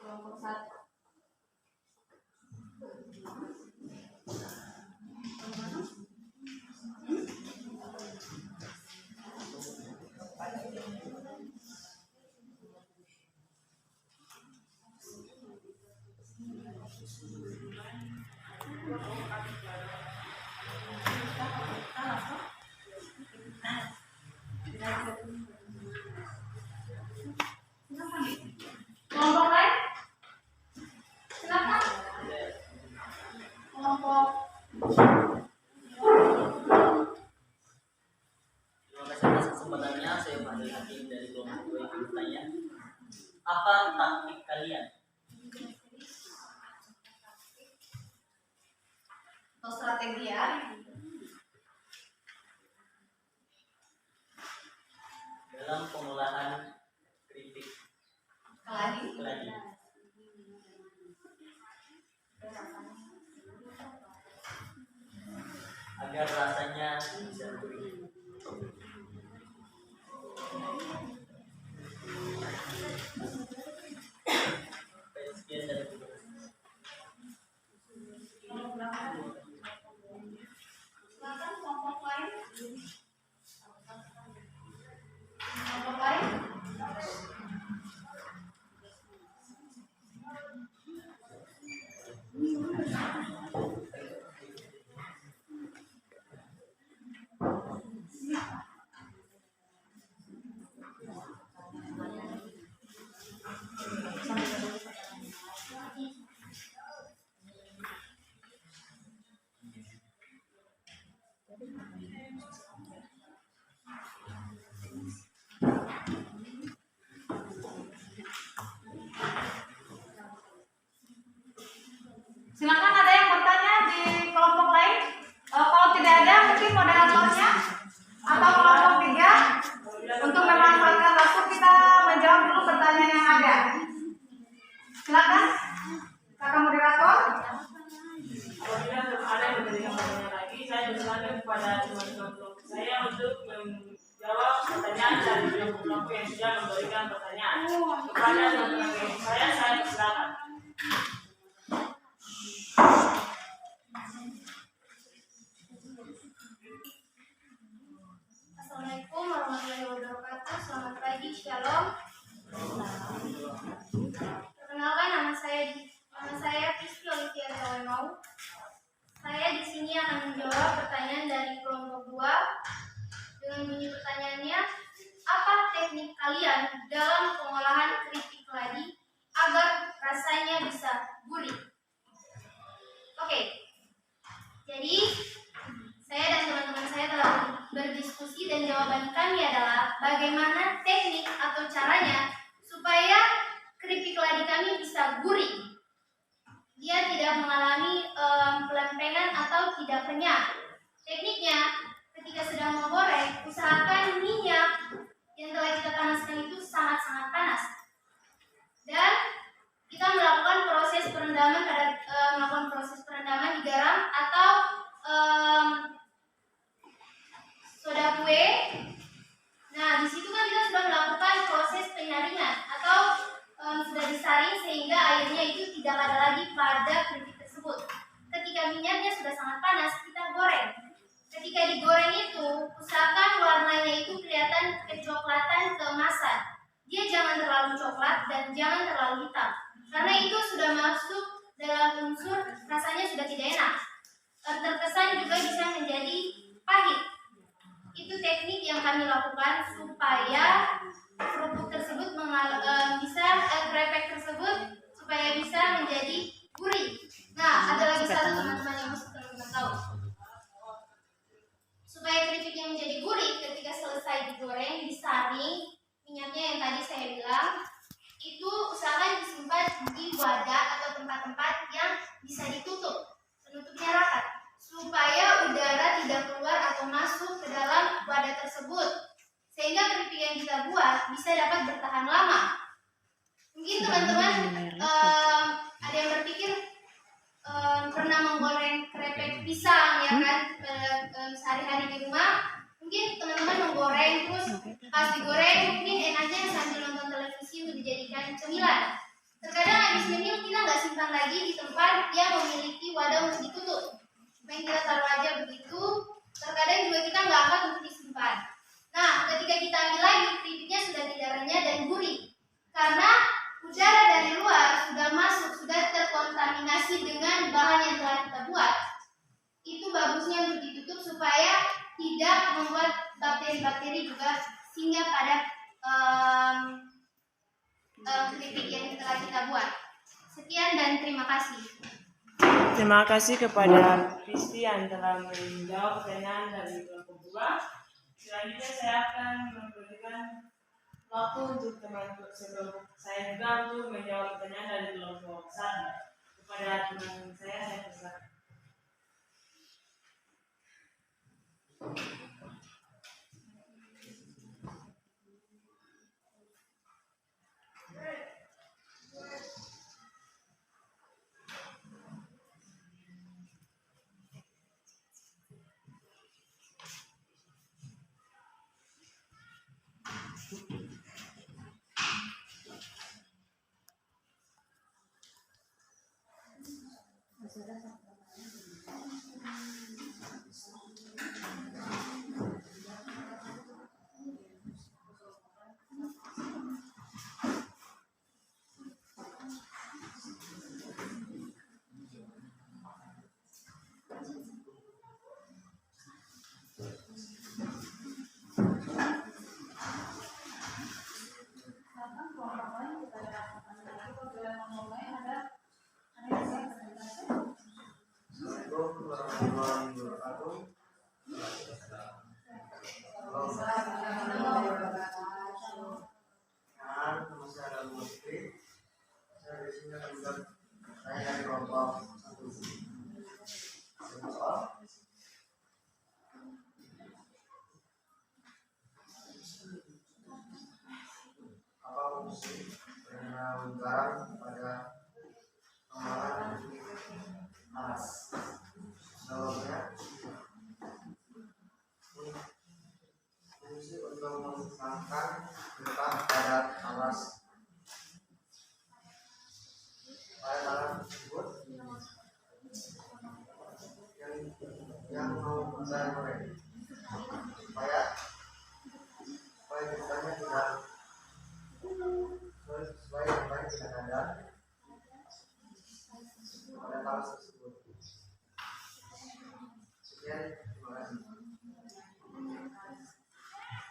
S7: Kelompok 1. Kelompok lain? Silakan. Kelompok.
S3: Terima kasih atas kesempatannya. Saya Fadil Hakim dari kelompok 2 yang bertanya, apa taktik kalian?
S7: Atau strategi ya?
S3: Dalam pengolahan keripik keladi agar rasanya bisa gurih. Sekian dari saya.
S7: Silakan kelompok lain. Kelompok lain? Silakan, ada yang bertanya di kelompok lain? Kalau tidak ada, mungkin moderatornya atau kelompok 3 untuk memanfaatkan waktu kita menjawab dulu pertanyaan yang ada. Silakan, kakak moderator.
S4: Apabila belum ada yang memberikan pertanyaan lagi, saya persilakan kepada teman-teman kelompok saya untuk menjawab pertanyaan dari kelompok yang sudah memberikan pertanyaan. Kepada teman-teman kelompok saya persilakan.
S2: Assalamualaikum warahmatullahi wabarakatuh. Selamat pagi, shalom. Perkenalkan, nama saya Kristi Olivia Tawemau. Saya di sini akan menjawab pertanyaan dari kelompok 2 dengan bunyi pertanyaannya, apa teknik kalian dalam pengolahan keripik keladi agar rasanya bisa gurih? Oke, jadi saya dan teman-teman saya telah berdiskusi dan jawaban kami adalah bagaimana teknik atau caranya supaya keripik keladi kami bisa gurih. Dia tidak mengalami pelempengan atau tidak kenyang. Tekniknya, ketika sedang menggoreng, usahakan minyak yang telah kita panaskan itu sangat-sangat panas. Dan kita melakukan proses perendaman di garam atau soda kue. Nah, di situ kan kita sudah melakukan proses penyaringan atau sudah disaring sehingga airnya itu tidak ada lagi pada keripik tersebut. Ketika minyaknya sudah sangat panas, kita goreng. Ketika digoreng itu, usahakan warnanya itu kelihatan kecoklatan keemasan. Dia jangan terlalu coklat dan jangan terlalu hitam, karena itu sudah masuk dalam unsur rasanya sudah tidak enak. Terkesan juga bisa menjadi pahit. Itu teknik yang kami lakukan supaya kerupuk tersebut krepek tersebut supaya bisa menjadi gurih. Nah, ada lagi satu teman-teman yang mesti teman-teman tahu. Supaya keripiknya menjadi gurih, ketika selesai digoreng, disaring warning, minyaknya yang tadi saya bilang, itu usahakan disimpan di wadah atau tempat-tempat yang bisa ditutup, penutupnya rapat, supaya udara tidak keluar atau masuk ke dalam wadah tersebut, sehingga keripik yang kita buat bisa dapat bertahan lama. Mungkin teman-teman ada yang berpikir pernah menggoreng keripik pisang ya kan sehari-hari di rumah. Mungkin teman-teman menggoreng terus pas digoreng mungkin enaknya sambil nonton televisi untuk dijadikan cemilan. Terkadang habis menyul kita nggak simpan lagi di tempat yang memiliki wadah untuk ditutup. Main kita taruh aja begitu. Terkadang juga kita nggak angkat untuk disimpan. Nah, ketika kita ambil lagi, keripiknya sudah tidak renyah dan gurih. Karena udara dari luar sudah masuk, sudah terkontaminasi dengan bahan yang telah kita buat. Itu bagusnya untuk ditutup supaya tidak membuat bakteri-bakteri juga singgah pada keripik yang telah kita buat. Sekian dan terima kasih.
S4: Terima kasih kepada Kristi yang telah menjawab pertanyaan dari kelompok 2. Selanjutnya saya akan memberikan waktu untuk teman-teman saya juga untuk menjawab pertanyaan dari kelompok 1. Kepada teman saya persilakan.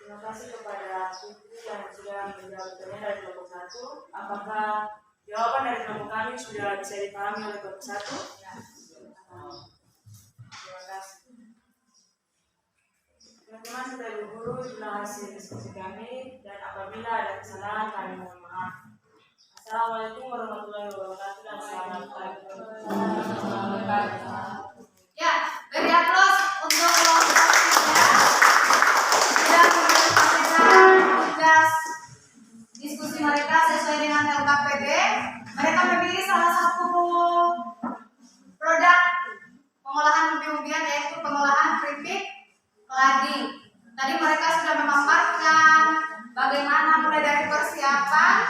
S4: Terima kasih kepada Putri yang sudah menjawab pertanyaan dari kelompok 1. Apakah jawaban dari kelompok kami sudah bisa dipahami oleh kelompok 1? Terima kasih. Teman-teman sudah berguru, itulah hasil diskusi kami, dan apabila ada kesalahan kami mohon maaf. Assalamualaikum warahmatullahi wabarakatuh dan selamat pagi.
S7: Ya, beri aplaus untuk kelompok 3 sudah menyelesaikan tugas diskusi mereka sesuai dengan LKPD. Mereka memilih salah satu produk pengolahan umbi-umbian yaitu pengolahan keripik keladi. Tadi mereka sudah memaparkan bagaimana mulai dari persiapan,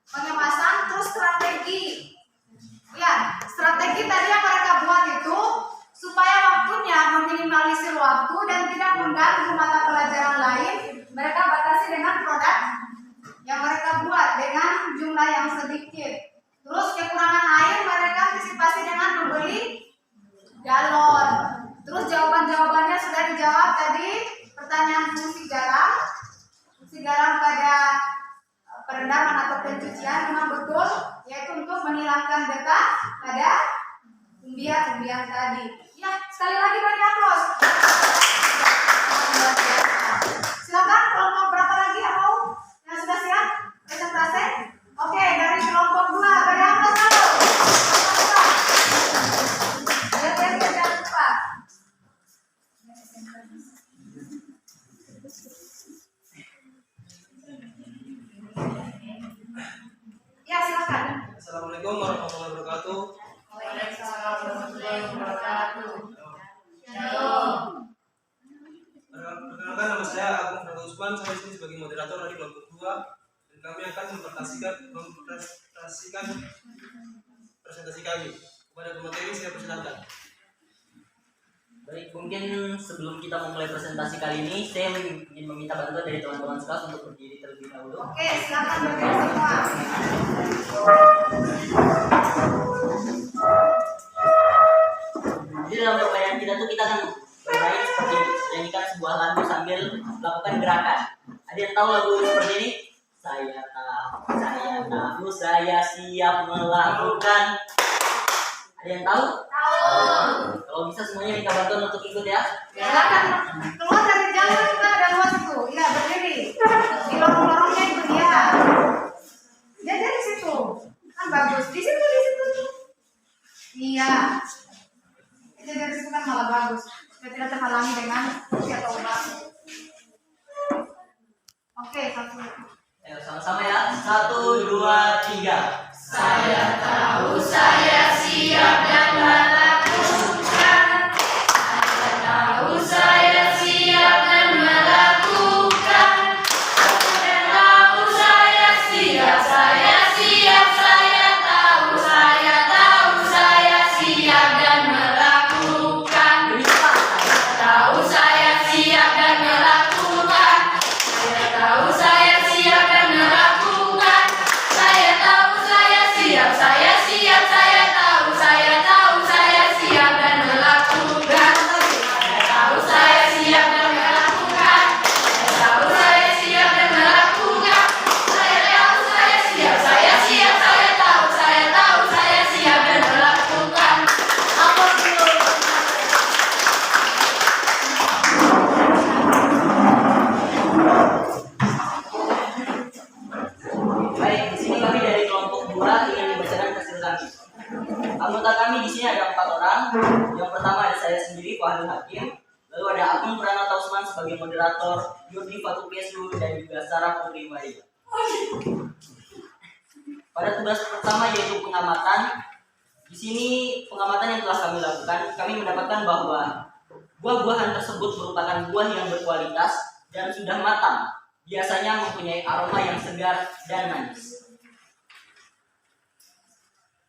S7: pengemasan, terus strategi. Ya, strategi tadi yang mereka buat itu supaya waktunya meminimalisir waktu dan tidak mengganggu mata pelajaran lain. Mereka batasi dengan produk yang mereka buat dengan jumlah yang sedikit. Terus kekurangan air mereka antisipasi dengan membeli galon. Terus jawaban-jawabannya sudah dijawab tadi. Pertanyaan fungsi garam. Fungsi garam pada perendaman atau pencucian memang betul, yaitu untuk menghilangkan getah pada umbian-umbian tadi. Ya, sekali lagi beri aplaus.
S8: Agung Prato Usman, saya di sini sebagai moderator dari kelompok 2 dan kami akan mempresentasikan presentasi kami. Kepada pemateri saya persilakan.
S3: Baik, mungkin sebelum kita memulai presentasi kali ini, saya ingin meminta bantuan dari teman-teman sekelas untuk berdiri terlebih dahulu.
S7: Oke, silakan berdiri semua.
S3: Jadi dalam permainan kita tuh kita akan bermain seperti menyanyikan sebuah lagu sambil melakukan gerakan. Ada yang tahu lagu seperti ini? Saya tahu, saya siap melakukan. Ada yang tahu? Kalau bisa semuanya minta bantuan untuk ikut ya.
S7: Silakan keluar dari jalan, kita ada luas itu. Iya, berdiri. Di lorong-lorongnya itu ya. Dia dari situ. Kan bagus. Di situ. Iya. Dia dari situ kan malah bagus. Supaya tidak terhalangi dengan kursi atau obat. Oke, satu.
S3: Ayo sama-sama ya. 1, 2, 3.
S2: Saya tahu saya siap dan melakukan. Saya tahu saya siap dan melakukan. Saya tahu saya siap, saya siap, saya tahu saya siap dan melakukan. Saya tahu saya siap dan melakukan. Saya tahu saya siap dan melakukan. Saya tahu saya siap, saya siap, saya tahu saya siap dan melakukan. Saya tahu saya siap dan melakukan. Saya tahu saya siap dan melakukan. Saya tahu saya siap, saya siap, saya tahu saya siap dan melakukan. Apa dulu?
S3: Baik, di sini kami dari kelompok 2 ingin membacakan hasil kami. Anggota kami di sini ada 4 orang. Yang pertama ada saya sendiri, Fahri Hakim. Lalu ada Agung Prato Usman sebagai moderator, Yudi Fatu Kesu dan juga Sarah Putri Maria. Pada tugas pertama yaitu pengamatan. Di sini pengamatan yang telah kami lakukan, kami mendapatkan bahwa buah-buahan tersebut merupakan buah yang berkualitas dan sudah matang. Biasanya mempunyai aroma yang segar dan manis.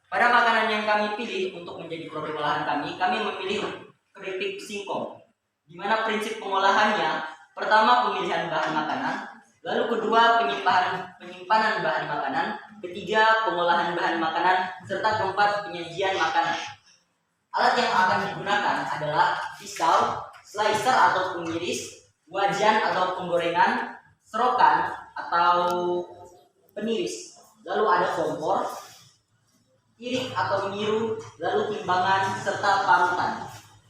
S3: Pada makanan yang kami pilih untuk menjadi produk olahan kami memilih keripik singkong, di mana prinsip pengolahannya, pertama pemilihan bahan makanan, lalu kedua penyimpanan bahan makanan, ketiga pengolahan bahan makanan, serta keempat penyajian makanan. Alat yang akan digunakan adalah pisau, slicer atau pengiris, wajan atau penggorengan, serokan atau peniris, lalu ada kompor, irik atau menyiru, lalu timbangan serta parutan.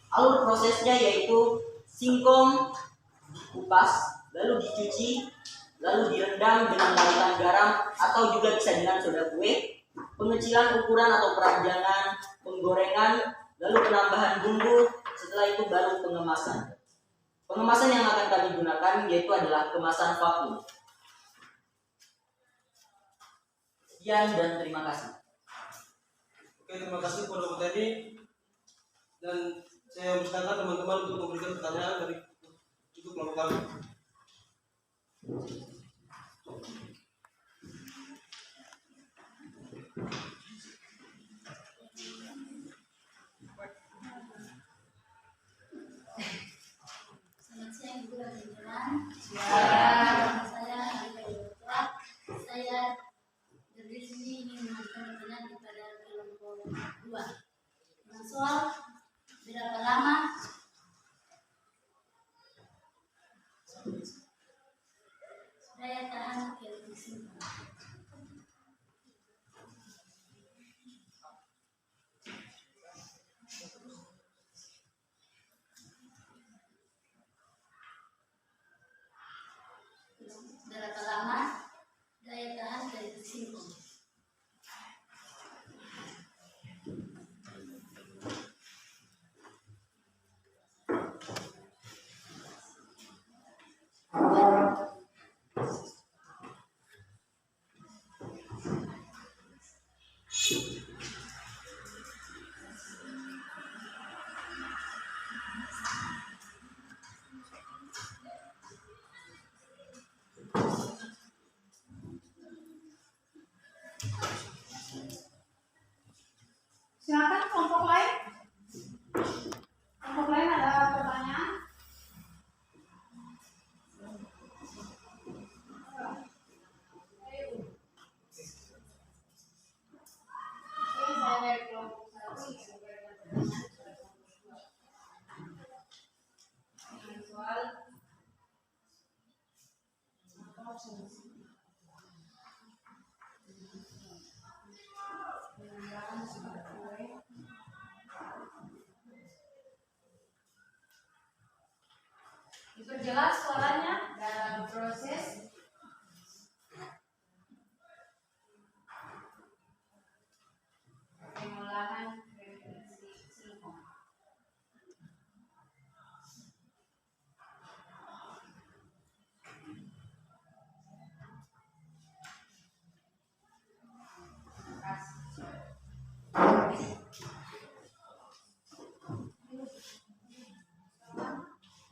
S3: Alur prosesnya yaitu singkong dikupas, lalu dicuci, lalu direndam dengan larutan garam atau juga bisa dengan soda kue, pengecilan ukuran atau peranjangan, penggorengan, lalu penambahan bumbu, setelah itu baru pengemasan. Pengemasan yang akan kami gunakan yaitu adalah kemasan vakum. Sekian dan terima kasih.
S8: Oke, terima kasih kepada pemateri dan saya persilakan teman-teman untuk memberikan pertanyaan dari untuk kelompok kami.
S2: Selamat siang Ibu dan teman-teman. Saya dari sini ingin memberikan pertanyaan kepada kelompok 2. Dengan soal berapa lama daya tahan keripik singkong? Berapa lama daya tahan keripik singkong?
S7: Diperjelas suaranya dalam proses pengolahan referensi singkong.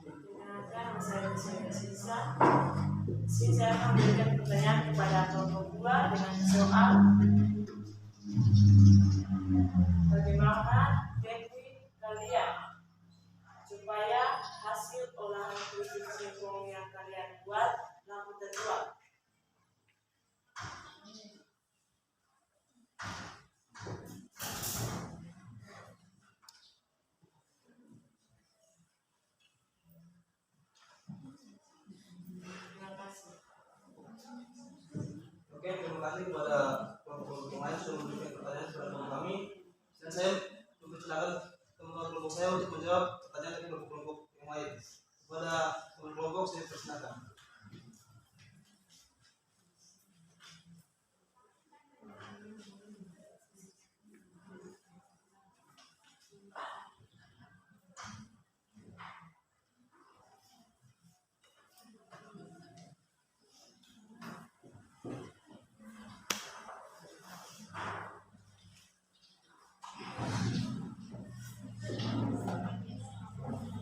S4: Perkenalkan, saya Sisa. Saya akan memberikan pertanyaan kepada kelompok 2 dengan soal bagaimana teknik kalian supaya hasil olahan keripik singkong yang kalian buat laku terjual. Terima kasih.
S8: Oke, terima kasih kepada kelompok yang lain sudah memberikan pertanyaan kepada kelompok kami. Dan saya mempersilakan teman-teman kelompok saya untuk menjawab pertanyaan dari kelompok yang lain. Kepada teman kelompok saya persilakan.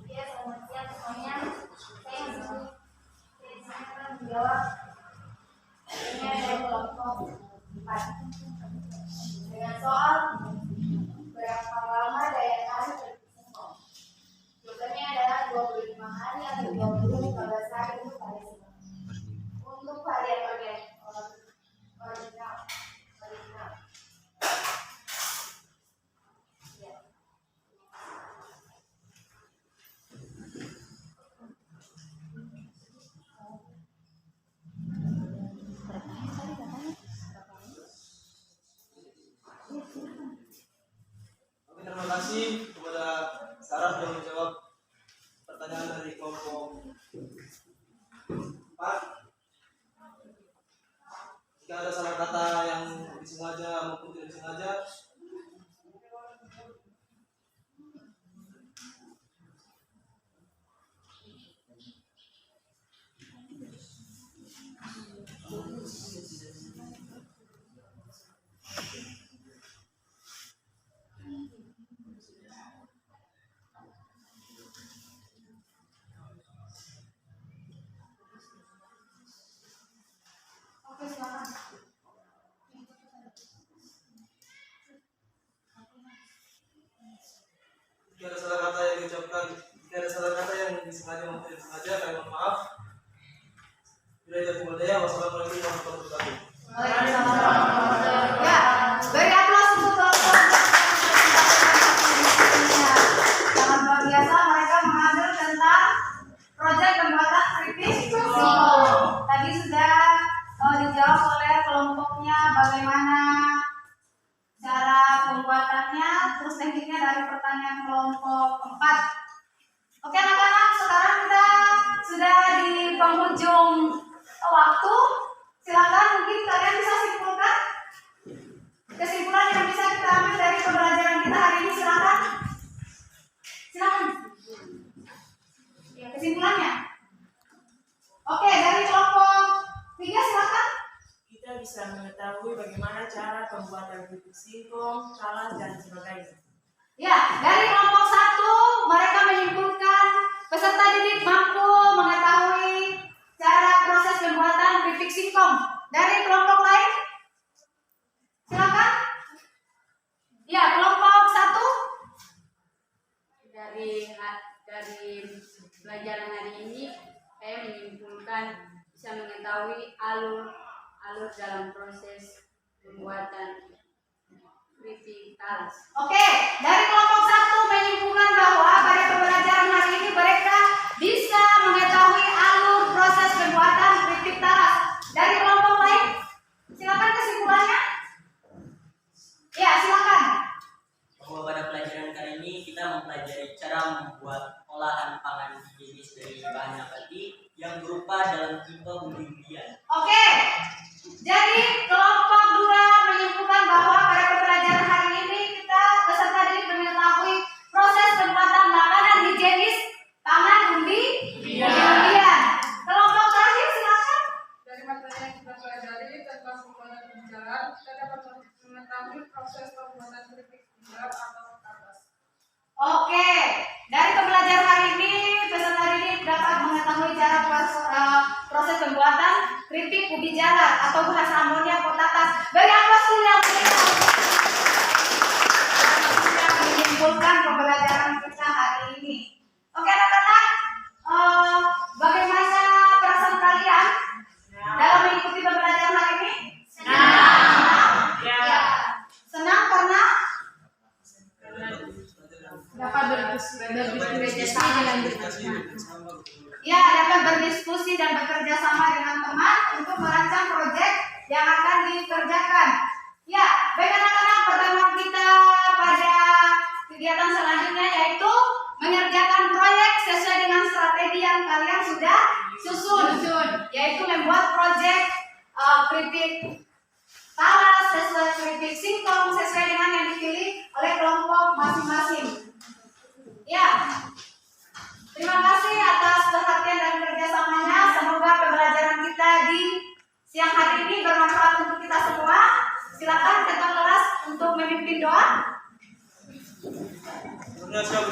S2: Ya, selamat siang semuanya. Saya akan menjawab pertanyaan dari kelompok 4 dengan soal berapa lama daya tarik keripik singkong. Jawabannya adalah 25 hari atau 20-15 hari untuk pada singkong. Untuk varian original. Ya.
S8: Oke, terima kasih kepada Sarah yang menjawab pertanyaan dari kelompok 4. Jika ada salah kata yang disengaja maupun tidak disengaja,
S7: Oke, silakan.
S8: jika ada salah kata yang diucapkan, jika ada salah kata yang disengaja maupun tidak disengaja, kami mohon maaf. Bila tidak kumulaya, wassalamualaikum warahmatullahi wabarakatuh.
S7: Ya, beri aplaus untuk kelompok. Sangat luar biasa mereka mengambil tentang proyek pembuatan keripik singkong. Tadi sudah dijawab oleh kelompoknya bagaimana cara pembuatannya, terus tekniknya dari pertanyaan kelompok 4. Oke anak-anak, sekarang kita sudah di penghujung waktu. Silakan mungkin kalian bisa simpulkan kesimpulan yang bisa kita ambil dari pembelajaran kita hari ini. Silakan. Ya, kesimpulannya. Oke, dari kelompok 3 silakan.
S4: Kita bisa mengetahui bagaimana cara pembuatan keripik singkong, talas, dan sebagainya.
S7: Ya, dari kelompok 1 mereka menyimpulkan peserta didik mampu mengetahui cara proses pembuatan keripik singkong. Dari kelompok lain, silakan. Ya, kelompok 1.
S9: Dari pelajaran hari ini saya menyimpulkan bisa mengetahui alur dalam proses pembuatan keripik talas.
S7: Oke, dari kelompok 1 menyimpulkan bahwa pada pembelajaran hari ini mereka bisa mengetahui alur proses pembuatan keripik talas.
S3: jumpa budi-budian.
S7: Oke. Jadi kelompok 2 menyimpulkan bahwa pada pembelajaran hari ini kita peserta didik mengetahui proses pembuatan makanan higienis tangan undi-undian. Kelompok terakhir silakan.
S10: Dari materi yang kita pelajari tentang pembuatan pembicaraan, kita dapat mengetahui proses pembuatan keripik pinggang atau kapas.
S7: Oke, dari pembelajaran hari ini peserta didik dapat mengetahui cara proses pembuatan keripik ubi jalar atau bahasa Ambonnya potatas. Bagi apa sih yang menyimpulkan pembelajaran kita hari ini? Oke anak-anak, bagaimana perasaan kalian dalam mengikuti pembelajaran hari ini? Senang.
S4: Ya.
S7: Senang karena
S10: Dapat berdiskusi dengan
S7: ya, dapat berdiskusi dan bekerja sama dengan teman untuk merancang proyek yang akan dikerjakan. Ya, baik anak-anak, pertemuan kita pada kegiatan selanjutnya yaitu mengerjakan proyek sesuai dengan strategi yang kalian sudah susun, yaitu membuat proyek keripik talas sesuai keripik singkong sesuai dengan yang dipilih oleh kelompok masing-masing. Ya, terima kasih atas perhatian dan kerjasamanya. Semoga pembelajaran kita di siang hari ini bermanfaat untuk kita semua. Silakan ketua kelas untuk memimpin doa.
S8: Siapa